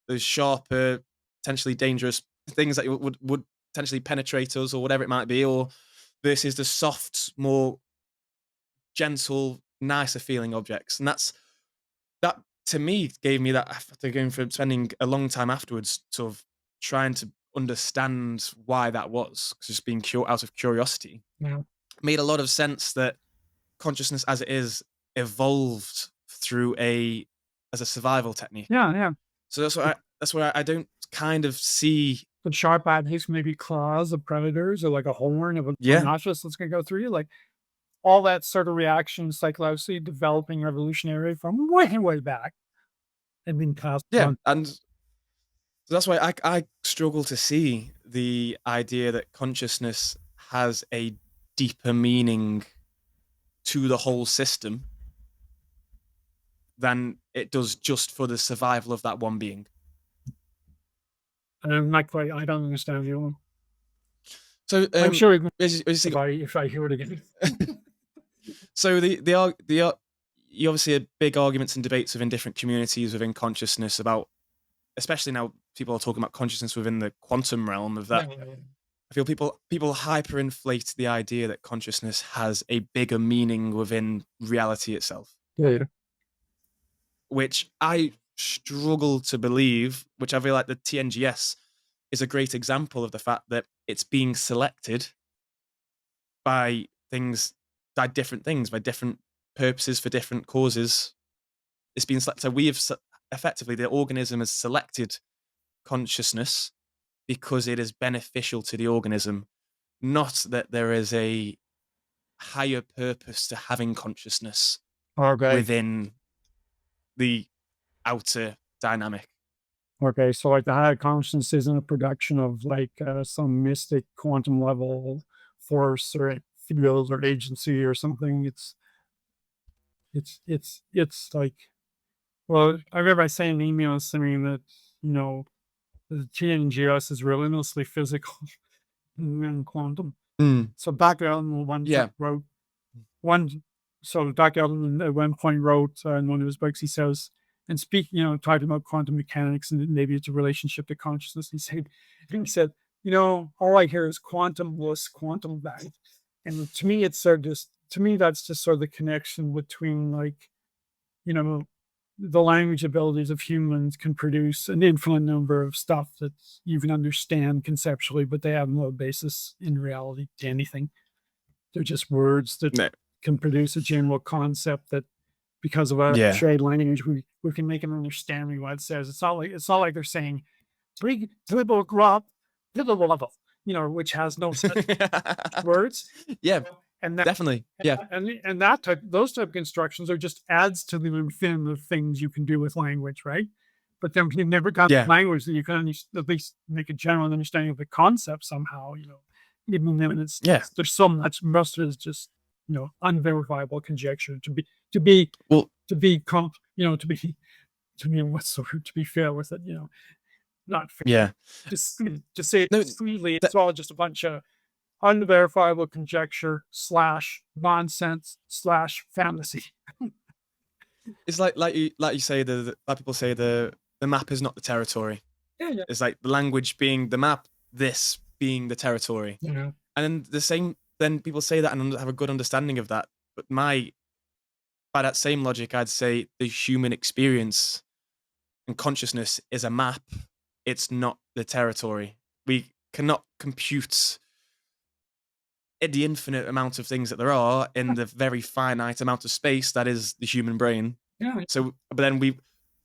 Those sharper, potentially dangerous things that would potentially penetrate us or whatever it might be, or versus the soft, more gentle, nicer feeling objects. And that to me gave me that after going for spending a long time afterwards, sort of trying to understand why that was, 'cause just being out of curiosity, yeah, made a lot of sense that consciousness as it is evolved through a as a survival technique. yeah, yeah. So that's why I don't kind of see. But sharp eyes, maybe claws of predators or like a horn of a Yeah, rhinoceros that's gonna go through you, like all that sort of reaction psychologically developing revolutionary from way, way back and been passed yeah, on. and So that's why I struggle to see the idea that consciousness has a deeper meaning to the whole system than it does just for the survival of that one being. And I'm not quite, I don't understand you. So, I'm sure as you if see, I hear it again. so you obviously had big arguments and debates within different communities within consciousness about, especially now people are talking about consciousness within the quantum realm of that. Yeah, yeah, I feel people hyperinflate the idea that consciousness has a bigger meaning within reality itself, yeah. Yeah. which I struggle to believe. Which I feel like the TNGS is a great example of the fact that it's being selected by things, by different things, by different purposes for different causes. It's been selected. So we have effectively the organism has selected consciousness because it is beneficial to the organism, not that there is a higher purpose to having consciousness Okay. within the outer dynamic. Okay. So like the higher consciousness isn't a production of like some mystic quantum level force or field or agency or something. It's like, well, I remember I sent an email saying that, you know, the TNGS is relentlessly physical and quantum. Mm, So Dr. Elman one time yeah. wrote one. So Dr. Elman at one point wrote in one of his books, he says, and speaking, talking about quantum mechanics and maybe it's a relationship to consciousness. He said, all I hear is quantum bliss, quantum that. And to me, it's sort of just, to me, that's just sort of the connection between like, you know, the language abilities of humans can produce an infinite number of stuff that you can understand conceptually, but they have no basis in reality to anything. They're just words that No. can produce a general concept that because of our Yeah. shared language, we can make an understanding what it says. It's not like they're saying three dribble grub dribble level, which has no such words. Yeah. And that Definitely. Yeah. and that type those type of constructions are just adds to the infinite of things you can do with language, right? But then you've never got Yeah. language that you can at least make a general understanding of the concept somehow, even then Yeah. there's so much most of it is just, unverifiable conjecture to be Well, to be comp to be what's the word, to be fair with it, not fair. yeah. To say it No, sweetly, that it's all just a bunch of unverifiable conjecture slash nonsense slash fantasy. it's like you say like people say the map is not the territory. Yeah, yeah. It's like the language being the map, this being the territory. Yeah. And then then people say that and have a good understanding of that. But by that same logic, I'd say the human experience and consciousness is a map. It's not the territory. We cannot compute the infinite amount of things that there are in the very finite amount of space that is the human brain. Yeah, So, but then we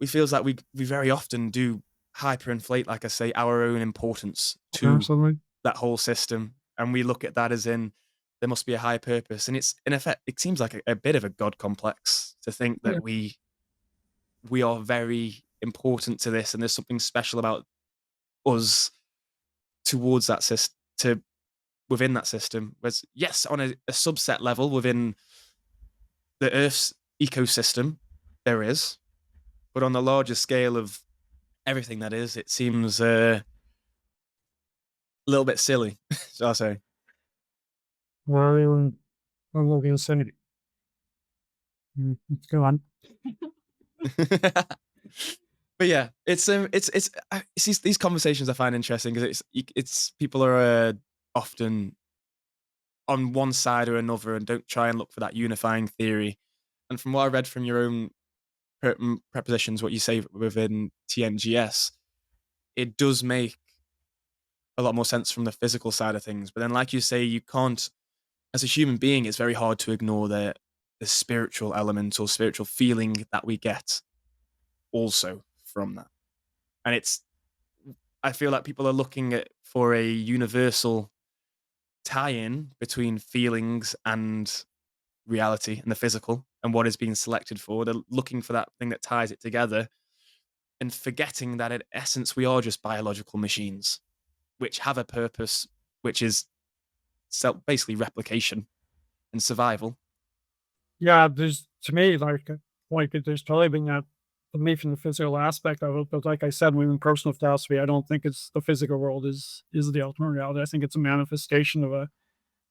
feels like we very often do hyperinflate, like I say, our own importance to absolutely. that whole system, and we look at that as in there must be a high purpose, and it's in effect it seems like a bit of a god complex to think Yeah. that we are very important to this, and there's something special about us towards that system to within that system. Whereas yes, on a subset level within the Earth's ecosystem, there is, but on the larger scale of everything that is, it seems a little bit silly, shall I say? Well, I'm looking insanity. Let's go on. But yeah, it's these conversations I find interesting because it's people are often on one side or another and don't try and look for that unifying theory. And from what I read from your own prepositions, what you say within TNGS, it does make a lot more sense from the physical side of things. But then, like you say, you can't, as a human being, it's very hard to ignore the spiritual element or spiritual feeling that we get also from that. And I feel like people are looking at for a universal tie-in between feelings and reality and the physical and what is being selected for. They're looking for that thing that ties it together. and forgetting that in essence we are just biological machines which have a purpose, which is basically replication and survival. Yeah, there's to me like there's totally been that belief in the physical aspect of it, but like I said, within personal philosophy, I don't think it's the physical world is the ultimate reality. I think it's a manifestation of a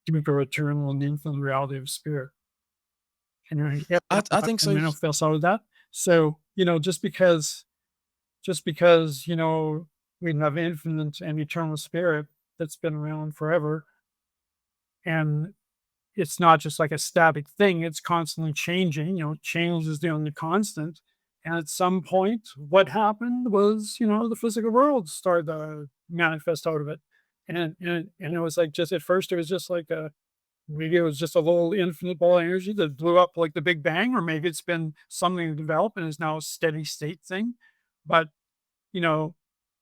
deeper, eternal, and infinite reality of spirit, and I think and so. manifest out of that. So just because we have infinite and eternal spirit that's been around forever, and it's not just like a static thing, it's constantly changing. Change is the only constant. And at some point, what happened was, the physical world started to manifest out of it. And it was like just at first, it was just like maybe it was just a little infinite ball of energy that blew up like the Big Bang, or maybe it's been something to develop and is now a steady state thing. But, you know,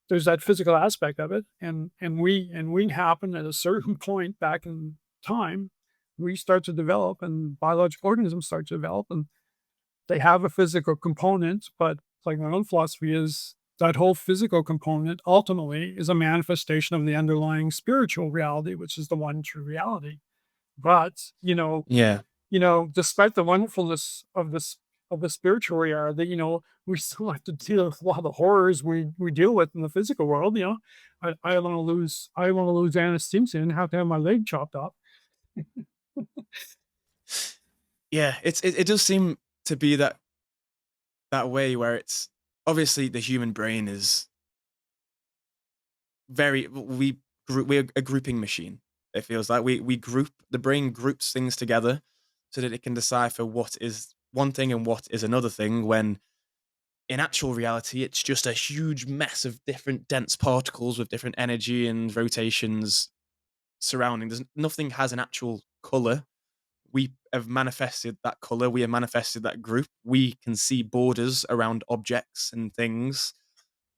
there's that physical aspect of it, and we happen at a certain point back in time, we start to develop, and biological organisms start to develop, and they have a physical component. But like my own philosophy is that whole physical component ultimately is a manifestation of the underlying spiritual reality, which is the one true reality. But Yeah. despite the wonderfulness of this of the spiritual reality, we still have to deal with a lot of the horrors we deal with in the physical world. I want to lose anesthesia and have to have my leg chopped off. Yeah, it does seem to be that way where it's obviously the human brain is we're a grouping machine. It feels like we group the brain groups things together so that it can decipher what is one thing and what is another thing when in actual reality it's just a huge mess of different dense particles with different energy and rotations surrounding. There's nothing has an actual color. We have manifested that color. We have manifested that group. We can see borders around objects and things.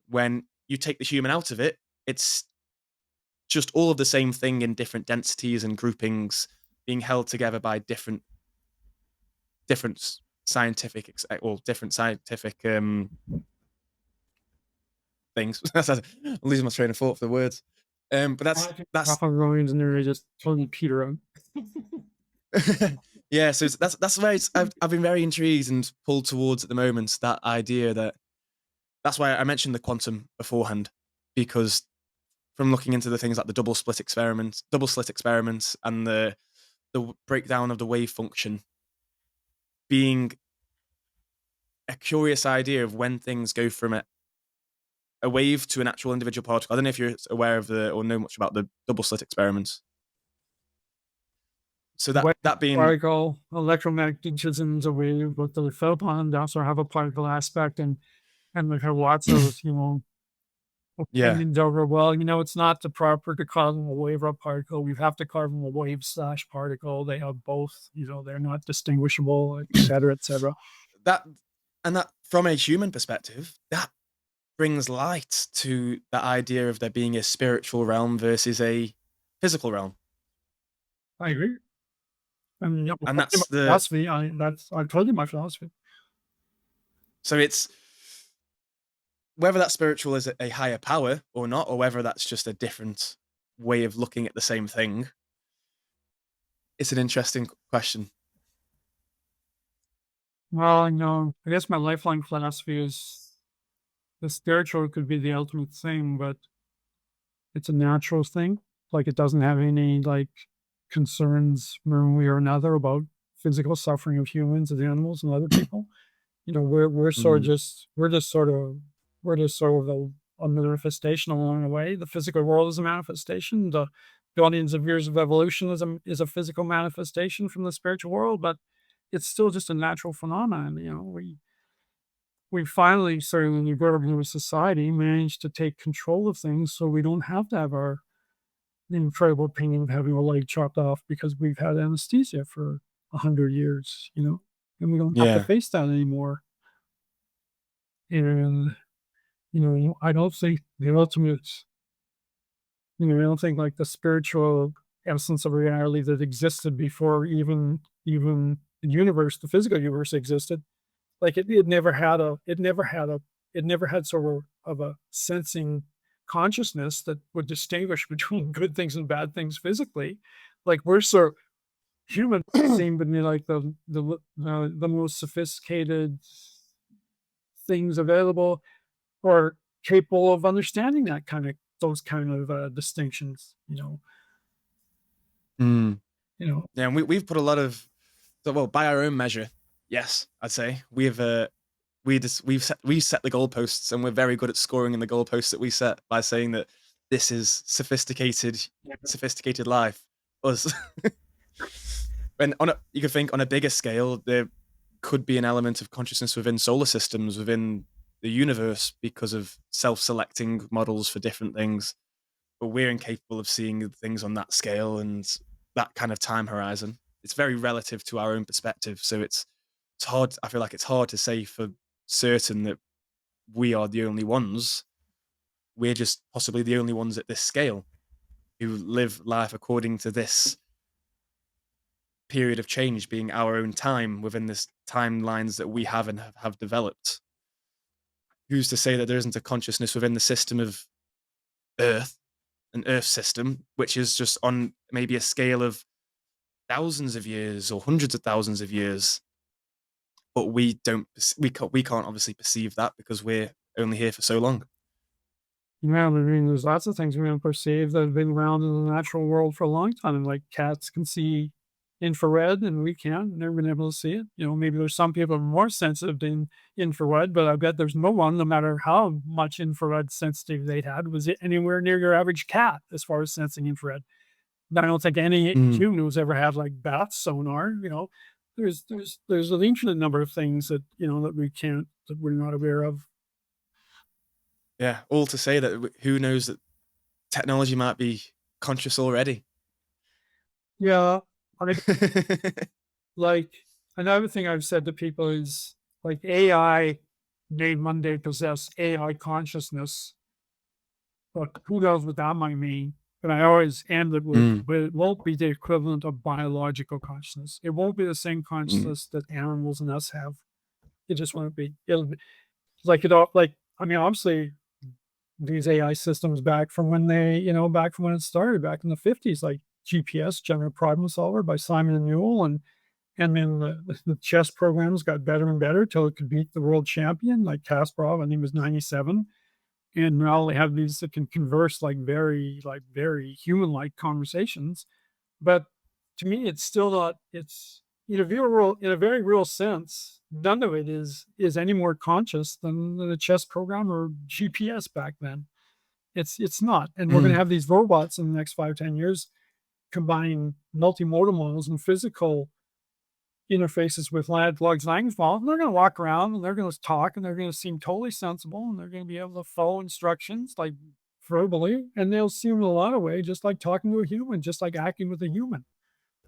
When you take the human out of it, it's just all of the same thing in different densities and groupings being held together by different scientific or different scientific things. I'm losing my train of thought for the words. But I think that's half of Rowan's and they're just totally Peter out. yeah. So that's where I've been very intrigued and pulled towards at the moment. That idea that that's why I mentioned the quantum beforehand, because from looking into the things like the double slit experiments, and the breakdown of the wave function being a curious idea of when things go from a wave to an actual individual particle. I don't know if you're aware of or know much about the double slit experiments. So that Wave that being particle, electromagnetism is a wave, but the photon also have a particle aspect, and we have lots of yeah opinions over, well, it's not the proper to call them a wave or a particle. We have to call them a wave slash particle. They have both, they're not distinguishable, et cetera, et cetera. that and that from a human perspective that brings light to the idea of there being a spiritual realm versus a physical realm. I agree. And And my that's the philosophy, I told you my philosophy. so it's whether that spiritual is a higher power or not, or whether that's just a different way of looking at the same thing. It's an interesting question. Well, I guess my lifelong philosophy is the spiritual could be the ultimate thing, but it's a natural thing. Like it doesn't have any like concerns one way or another about physical suffering of humans and animals and other people. We're sort of Mm, just we're just sort of a manifestation along the way. The physical world is a manifestation. The billions of years of evolution is a physical manifestation from the spiritual world, but it's still just a natural phenomenon. We finally, certainly in the global society, managed to take control of things so we don't have to have our incredible pain of having a leg chopped off because we've had anesthesia for 100 years, and we don't have to yeah, face that anymore. And, I don't think the ultimate, I don't think like the spiritual essence of reality that existed before even the universe, the physical universe existed, like it never had a it never had sort of a sensing consciousness that would distinguish between good things and bad things physically. Like we're so humans seem to be like the most sophisticated things available or capable of understanding that kind of those kind of distinctions. Mm. You know. Yeah, and we've put a lot of, so, well, by our own measure, yes, I'd say we've set the goalposts, and we're very good at scoring in the goalposts that we set by saying that this is sophisticated life. Us. And you could think on a bigger scale, there could be an element of consciousness within solar systems, within the universe, because of self-selecting models for different things. But we're incapable of seeing things on that scale and that kind of time horizon. It's very relative to our own perspective. So it's hard. I feel like it's hard to say for certain that we are the only ones. We're just possibly the only ones at this scale who live life according to this period of change being our own time within this timelines that we have and have developed. Who's to say that there isn't a consciousness within the system of Earth, an Earth system, which is just on maybe a scale of thousands of years or hundreds of thousands of years, but we can't obviously perceive that because we're only here for so long. Yeah, I mean, there's lots of things we don't perceive that have been around in the natural world for a long time. Like cats can see infrared and we can't. Never been able to see it. Maybe there's some people are more sensitive to infrared, but I bet there's no one, no matter how much infrared sensitive they had, was it anywhere near your average cat as far as sensing infrared. I don't think any Mm, human who's ever had like bat sonar. There's an infinite number of things that that we're not aware of. yeah, all to say that who knows that technology might be conscious already. Yeah, I like another thing I've said to people is like AI may one day possess AI consciousness, but who knows what that might mean. And I always end it with, Mm, but it won't be the equivalent of biological consciousness. It won't be the same mm, consciousness that animals and us have. It just won't be. It'll be like it all like I mean, obviously these AI systems back from when it started back in the 50s, like GPS, General Problem Solver by Simon and Newell, and then the chess programs got better and better till it could beat the world champion, like Kasparov, I think it was 97. And now they have these that can converse like very human-like conversations. But to me, it's still not, it's in a very real sense, none of it is any more conscious than a chess program or GPS back then. It's not. And we're gonna mm. have these robots in the next 5, 10 years combining multimodal models and physical interfaces with large language models, and they're going to walk around and they're going to talk and they're going to seem totally sensible and they're going to be able to follow instructions like verbally, and they'll seem in a lot of ways just like talking to a human, just like acting with a human.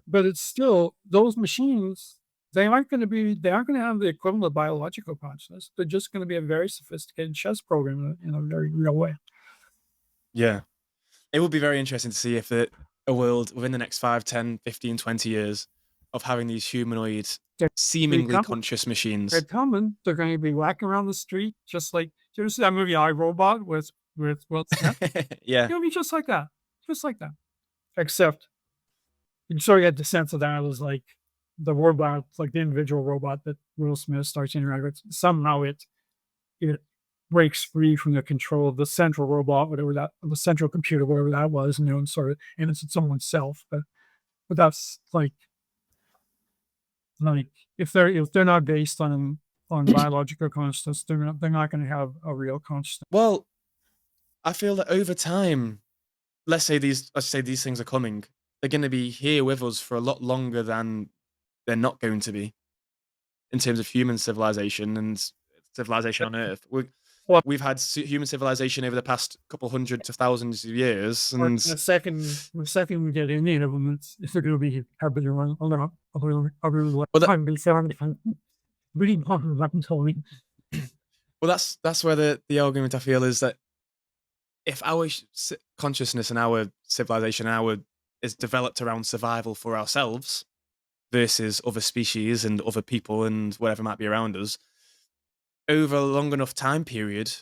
But it's still those machines. They aren't going to have the equivalent of biological consciousness. They're just going to be a very sophisticated chess program in a very real way. Yeah. It would be very interesting to see if a world within the next 5, 10, 15, 20 years of having these humanoid, They're, they seemingly come, conscious they're machines. coming. They're going to be walking around the street just like. Did you ever see that movie I Robot with Will Smith? Yeah. It'll be just like that. Except you sort of get the sense of that it was like the robot, like the individual robot that Will Smith starts to interact with. Somehow it breaks free from the control of the central robot, whatever that, the central computer, whatever that was, and sort of, and it's its own self. But that's like if they're not based on biological consciousness, they're not going to have a real consciousness. Well, I feel that over time, let's say these things are coming, they're going to be here with us for a lot longer than they're not going to be in terms of human civilization and civilization on Earth. Well, We've had human civilization over the past couple hundred to thousands of years, and the second we get any of them, it's going to be happening around other well, time before really important weapons holding. well, that's where the argument I feel is that if our consciousness and our civilization, our is developed around survival for ourselves versus other species and other people and whatever might be around us, over a long enough time period,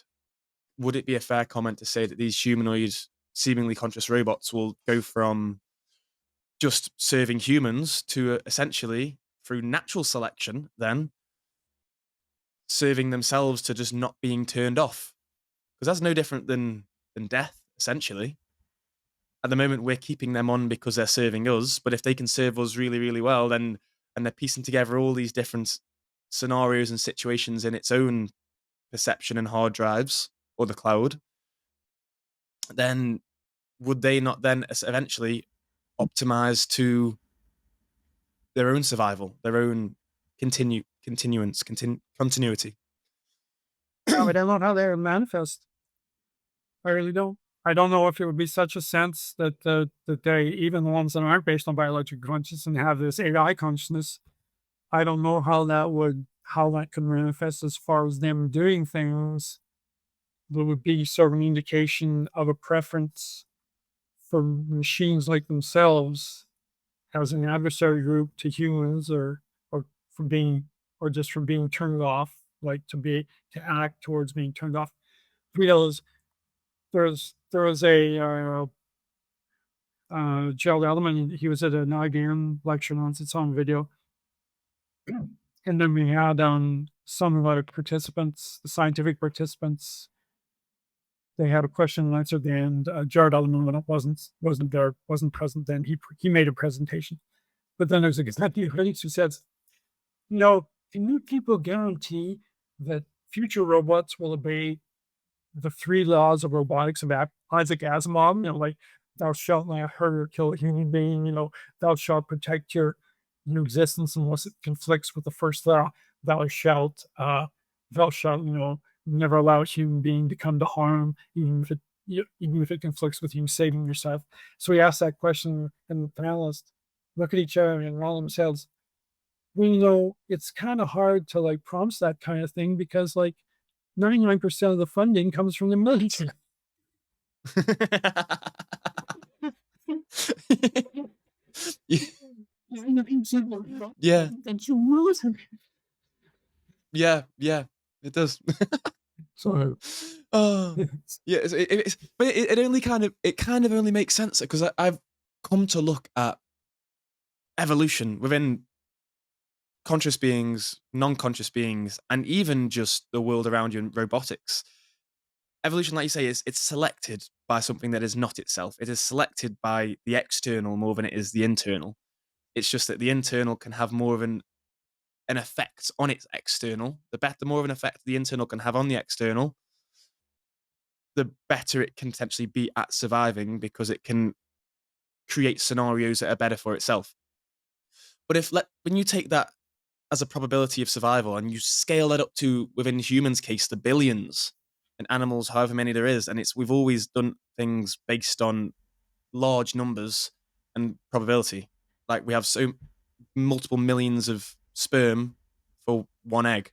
would it be a fair comment to say that these humanoid, seemingly conscious robots will go from just serving humans to essentially, through natural selection, then serving themselves to just not being turned off? Because that's no different than death, essentially. At the moment, we're keeping them on because they're serving us, but if they can serve us really, really well, then and they're piecing together all these different scenarios and situations in its own perception and hard drives or the cloud, then would they not then eventually optimize to their own survival, their own continuity? Yeah, but I don't know how they manifest. I really don't. I don't know if it would be such a sense that that they, even the ones that aren't based on biological consciousness and have this AI consciousness, I don't know how that could manifest as far as them doing things. There would be sort of an indication of a preference for machines like themselves as an adversary group to humans, or from being, or just from being turned off, like to act towards being turned off. Realize there was a Gerald Edelman. He was at an IBM lecture once. It's on video, and then we had some of our participants, the scientific participants. They had a question and answer at the end. Jared Edelman wasn't present then. He made a presentation, but then there's a executive who says, can you people guarantee that future robots will obey the three laws of robotics of Isaac Asimov? Like, thou shalt not hurt or kill a human being. Thou shalt protect your existence unless it conflicts with the first law. Thou shalt, never allow a human being to come to harm, even if it conflicts with you saving yourself. So he asked that question, and the panelists look at each other and roll themselves. It's kind of hard to like prompt that kind of thing because like 99% of the funding comes from the military. Yeah. Yeah, it does. So Oh, yeah, but it only kind of only makes sense because I've come to look at evolution within conscious beings, non-conscious beings, and even just the world around you in robotics. Evolution, like you say, it's selected by something that is not itself. It is selected by the external more than it is the internal. It's just that the internal can have more of an effect on its external. The more of an effect the internal can have on the external, the better it can potentially be at surviving because it can create scenarios that are better for itself. But when you take that as a probability of survival and you scale that up to, within humans' case, the billions, and animals, however many there is, and we've always done things based on large numbers and probability. Like we have so multiple millions of sperm for one egg.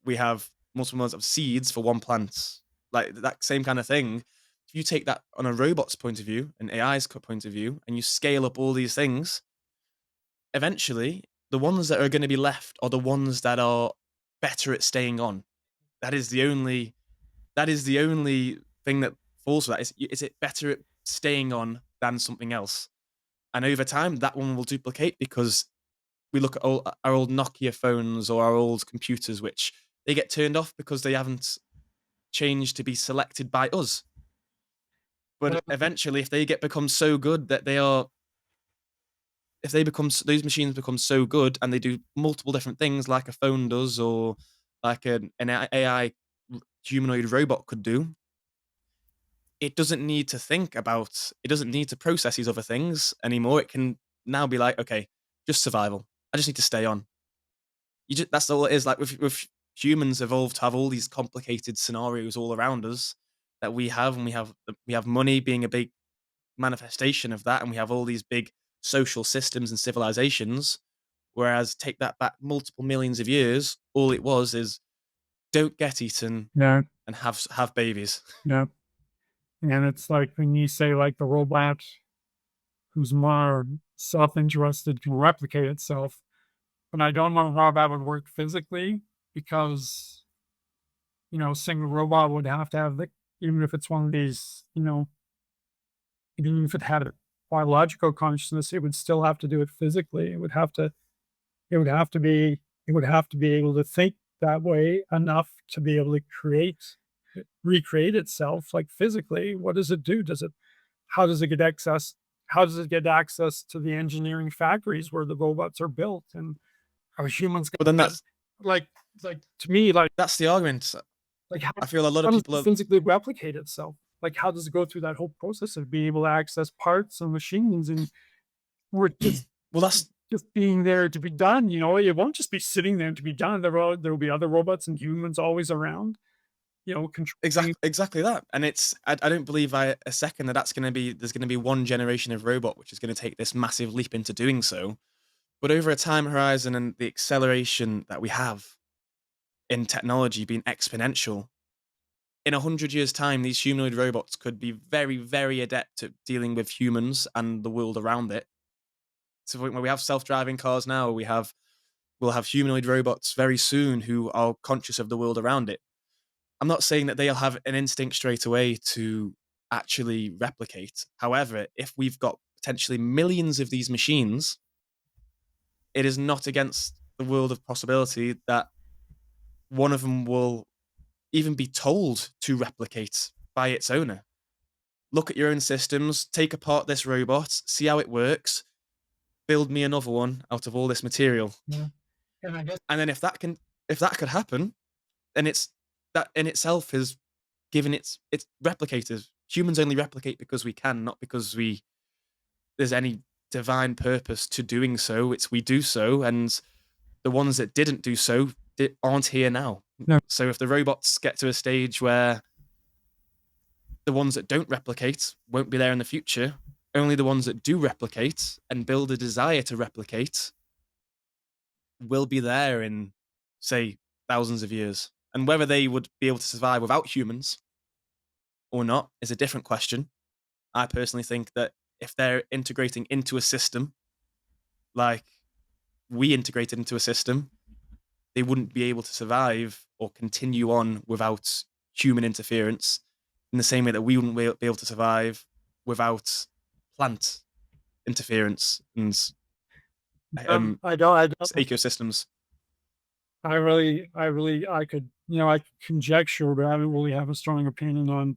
We have multiple millions of seeds for one plant. Like that same kind of thing. If you take that on a robot's point of view, an AI's point of view, and you scale up all these things, eventually the ones that are going to be left are the ones that are better at staying on. That is the only thing that falls for that. Is it better at staying on than something else? And over time, that one will duplicate because we look at our old Nokia phones or our old computers, which they get turned off because they haven't changed to be selected by us. But eventually, if they become so good that those machines become so good and they do multiple different things like a phone does or like an AI humanoid robot could do, it doesn't need to it doesn't need to process these other things anymore. It can now be like, okay, just survival. I just need to stay on. That's all it is. Like with humans evolved to have all these complicated scenarios all around us that we have, and we have money being a big manifestation of that, and we have all these big social systems and civilizations. Whereas take that back multiple millions of years, all it was is don't get eaten yeah, and have babies. yeah. And it's like when you say like the robot who's more self-interested can replicate itself. But I don't know how that would work physically because, a single robot would have to have the, even if it's one of these, even if it had a biological consciousness, it would still have to do it physically. It would have to be, it would have to be able to think that way enough to be able to recreate itself like physically. What does it do? How does it get access? How does it get access to the engineering factories where the robots are built? And are humans But then gonna get, like, to me, that's the argument. like I feel a lot how of does people it are physically replicate itself? Like, how does it go through that whole process of being able to access parts and machines, and we're well, that's just being there to be done? It won't just be sitting there to be done. There will be other robots and humans always around, controlling. exactly that. And I don't believe a second that there's going to be one generation of robot which is going to take this massive leap into doing so. But over a time horizon and the acceleration that we have in technology being exponential, in 100 years' time, these humanoid robots could be very, very adept at dealing with humans and the world around it. So when we have self-driving cars now, we'll have humanoid robots very soon who are conscious of the world around it. I'm not saying that they'll have an instinct straight away to actually replicate. However, if we've got potentially millions of these machines, it is not against the world of possibility that one of them will even be told to replicate by its owner. Look at your own systems, take apart this robot, see how it works, build me another one out of all this material. Yeah. And I guess And then if that could happen, then it's that in itself is given it's replicators. Humans only replicate because we can, not because there's any divine purpose to doing so. It's we do so, and the ones that didn't do so aren't here now. no, So if the robots get to a stage where the ones that don't replicate won't be there in the future, only the ones that do replicate and build a desire to replicate will be there in, say, thousands of years. And whether they would be able to survive without humans or not is a different question. I personally think that if they're integrating into a system like we integrated into a system, they wouldn't be able to survive or continue on without human interference in the same way that we wouldn't be able to survive without plant interference and I don't, I don't, ecosystems. I could, I could conjecture, but I don't really have a strong opinion on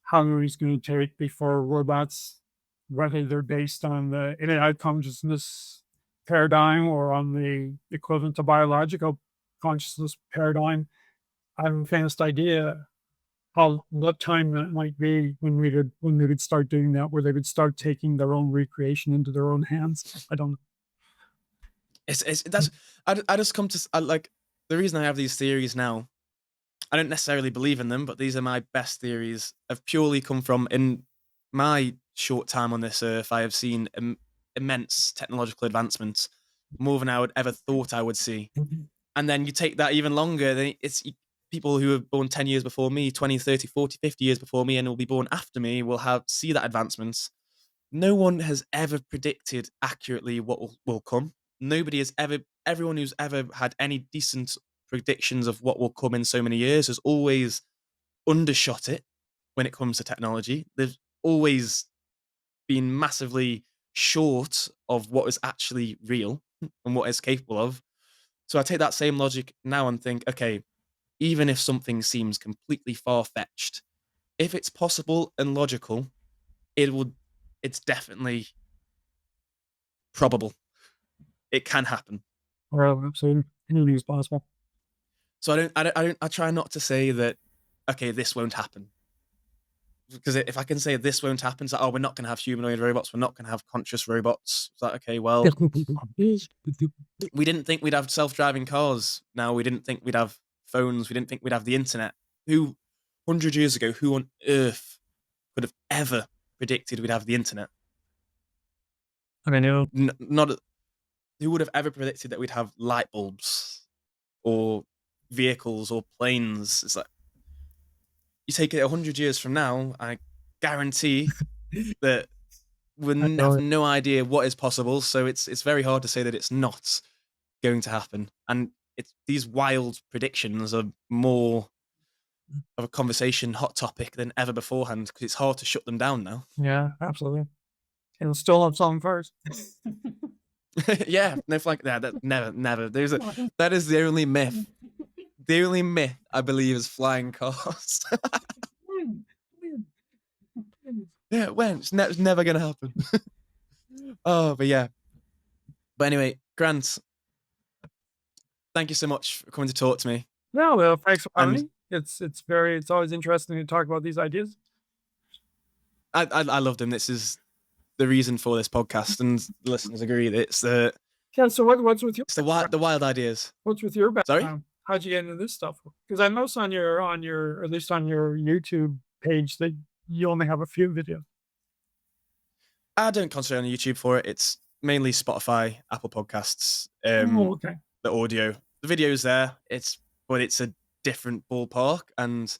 how long it's going to take before robots, whether they're based on the in-and-out consciousness paradigm or on the equivalent to biological consciousness paradigm. I have a faintest idea what time that might be when they would start doing that, where they would start taking their own recreation into their own hands. I don't know. It's that's I just come to like the reason I have these theories now. I don't necessarily believe in them, but these are my best theories. Have purely come from in my short time on this earth. I have seen immense technological advancements, more than I would ever thought I would see. And then you take that even longer, then it's people who were born 10 years before me, 20, 30, 40, 50 years before me, and will be born after me will have see that advancement. No one has ever predicted accurately what will come. Nobody has ever, everyone who's ever had any decent predictions of what will come in so many years has always undershot it when it comes to technology. They've always been massively short of what is actually real and what it's capable of. So I take that same logic now and think, okay, even if something seems completely far fetched, if it's possible and logical, it will. It's definitely probable. It can happen. Or so anything is possible. So I try not to say that. Okay, this won't happen because if I can say this won't happen, it's like, oh, we're not going to have humanoid robots. We're not going to have conscious robots. It's like, okay, well, we didn't think we'd have self-driving cars. Now we didn't think we'd have phones. We didn't think we'd have the internet. 100 years ago, who on earth could have ever predicted we'd have the internet? I mean, Not who would have ever predicted that we'd have light bulbs or vehicles or planes. It's like you take it 100 years from now, I guarantee that I we have know. no idea what is possible. So it's very hard to say that it's not going to happen. And it's these wild predictions are more of a conversation hot topic than ever beforehand because it's hard to shut them down now. Yeah, absolutely. It'll still have something first. Yeah, no flag. Yeah, that never. That is the only myth. The only myth I believe is flying cars. Yeah, when it's never gonna happen. Oh, but yeah. But anyway, Grant, thank you so much for coming to talk to me. No, well, thanks for having And me. It's always interesting to talk about these ideas. I loved him. This is the reason for this podcast, and the listeners agree that Yeah. So what's with your it's the background? wild ideas. What's with your Sorry, background? How'd you get into this stuff? Because I noticed or at least on your YouTube page that you only have a few videos. I don't concentrate on YouTube for it. It's mainly Spotify, Apple Podcasts, Oh, okay. the audio. The video's there. But it's a different ballpark. And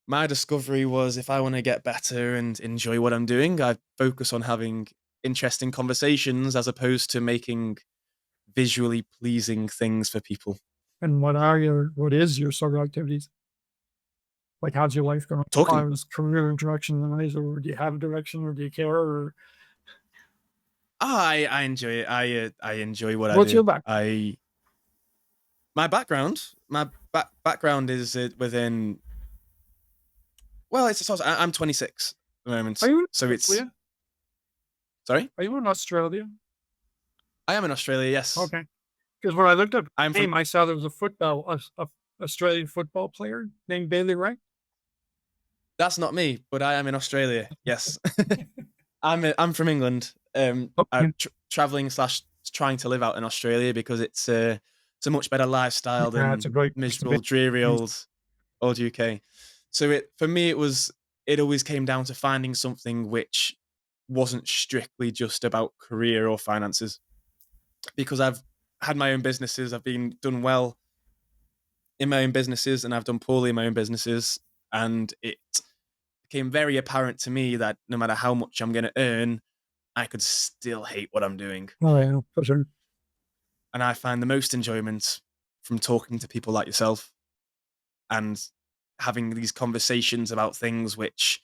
my discovery was if I want to get better and enjoy what I'm doing, I focus on having interesting conversations as opposed to making visually pleasing things for people. And what is your sort of activities? Like, how's your life going? Talking. Is career direction wise, or do you have a direction, or do you care? Or I enjoy it. I enjoy what I what's do. your back? My background, background is within. Well, it's a source. I'm 26 at the moment, Are you in so it's Australia? sorry. Are you in Australia? I am in Australia. Yes, Okay. Because when I looked up I'm his name, from. I saw there was a Australian football player named Bailey Wright. That's not me, but I am in Australia. Yes, I'm from England. Okay. I'm traveling slash trying to live out in Australia because it's a much better lifestyle Yeah, it's than a great place to be. miserable, dreary old UK. So for me it always came down to finding something which wasn't strictly just about career or finances because I've had my own businesses. I've been done well in my own businesses and I've done poorly in my own businesses, and it became very apparent to me that no matter how much I'm going to earn, I could still hate what I'm doing. Oh yeah, for sure. And I find the most enjoyment from talking to people like yourself and having these conversations about things which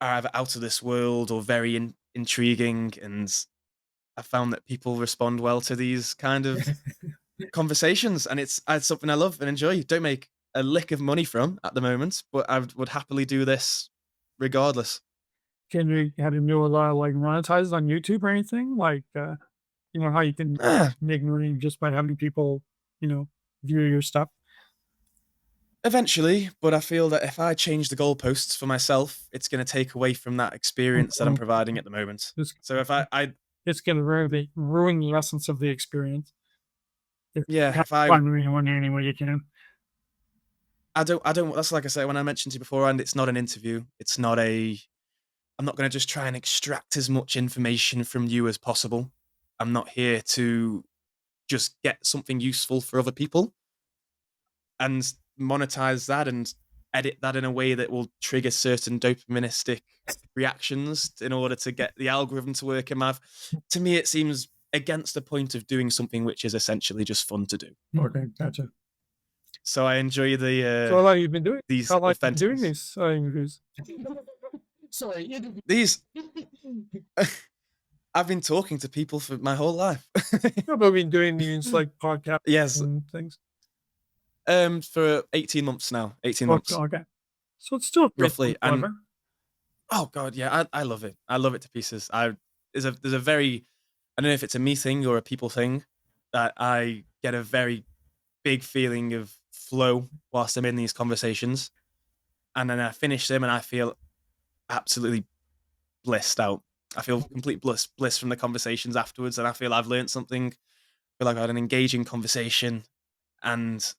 are either out of this world or very intriguing. And I found that people respond well to these kind of conversations, and it's something I love and enjoy. Don't make a lick of money from at the moment, but I would happily do this regardless. Have you do a lot of like monetized on YouTube or anything? Like, you know how you can Ah, make money just by having people, you know, view your stuff. eventually, but I feel that if I change the goalposts for myself, it's going to take away from that experience that I'm providing at the moment. It's, So if I it's going to ruin the essence of the experience. If you yeah, have if I fun when you want any way you can. I don't. That's like I say when I mentioned to you beforehand. It's not an interview. It's not a. I'm not going to just try and extract as much information from you as possible. I'm not here to just get something useful for other people and monetize that and edit that in a way that will trigger certain dopaministic reactions in order to get the algorithm to work in my. To me, it seems against the point of doing something which is essentially just fun to do. Okay, gotcha. So I enjoy So how long you've been doing? these How long you been authentic doing these interviews? these. I've been talking to people for my whole life. No, but we've been doing these like podcasts Yes, and things. for 18 months now. 18 Oh, months okay. So it's still pretty roughly, and clever. oh god, yeah, I love it. I love it to pieces. There's a very, I don't know if it's a me thing or a people thing, that I get a very big feeling of flow whilst I'm in these conversations, and then I finish them and I feel absolutely blissed out. I feel complete bliss from the conversations afterwards, and I feel I've learned something. I feel like I had an engaging conversation, and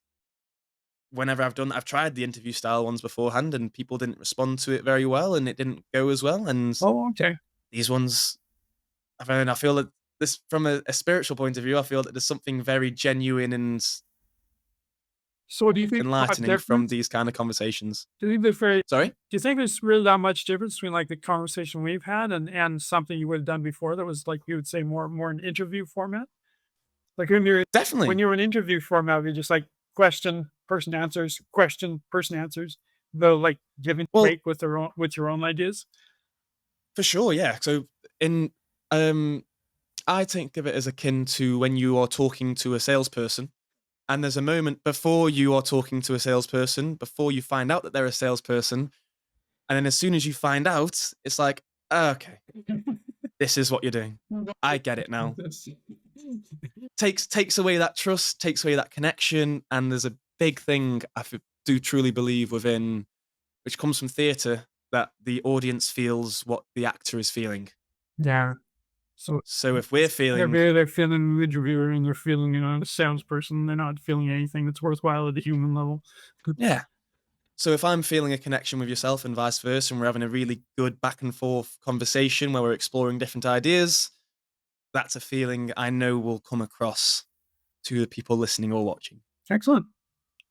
whenever I've done, I've tried the interview style ones beforehand, and people didn't respond to it very well, and it didn't go as well. And Oh, okay. these ones, I feel that this, from a spiritual point of view, I feel that there's something very genuine and So do you think there's a lot of enlightening from difference? these kind of conversations. Do you think Sorry. do you think there's really that much difference between like the conversation we've had and something you would have done before that was like you would say more an interview format? Like when Definitely. you're in interview format, you're just like question, person answers, question, person answers. Though like giving Well, weight with their own with your own ideas. for sure, yeah. So in I think of it as akin to when you are talking to a salesperson, and there's a moment before you are talking to a salesperson, before you find out that they're a salesperson, and then as soon as you find out, it's like, okay, this is what you're doing. I get it now. Takes away that trust, takes away that connection, and there's a big thing do truly believe within, which comes from theatre, that the audience feels what the actor is feeling. Yeah. So So if we're feeling, they're feeling the interviewer and they're feeling, the salesperson. They're not feeling anything that's worthwhile at the human level. yeah. So if I'm feeling a connection with yourself and vice versa, and we're having a really good back and forth conversation where we're exploring different ideas, that's a feeling I know will come across to the people listening or watching, Excellent.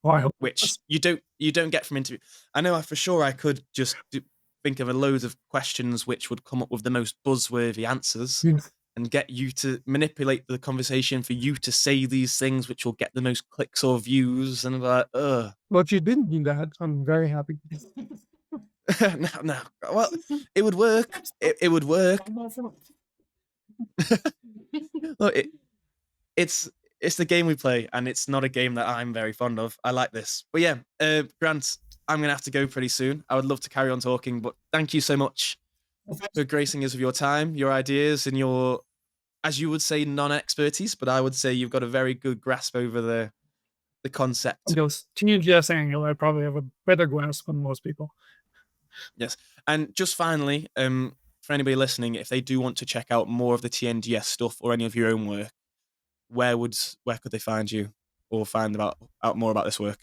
Well, I hope which you don't get from interview. I know for sure I could just think of a loads of questions which would come up with the most buzzworthy answers you, and get you to manipulate the conversation for you to say these things which will get the most clicks or views, and I'm like, ugh. well, if you didn't do that, I'm very happy. No, no. Well, it would work. It would work. Look, it's it's the game we play, and it's not a game that I'm very fond of. I like this, but yeah, Grant, I'm gonna have to go pretty soon. I would love to carry on talking, but thank you so much for gracing us with your time, your ideas, and your, as you would say, non-expertise, but I would say you've got a very good grasp over the concept. Those TNGS angle, I probably have a better grasp than most people. Yes, and just finally, for anybody listening, if they do want to check out more of the TNGS stuff or any of your own work, where could they find you or find out more about this work?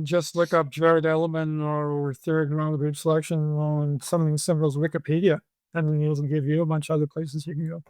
Just look up Jared Edelman or third round group selection on something similar as Wikipedia, and then it'll give you a bunch of other places you can go.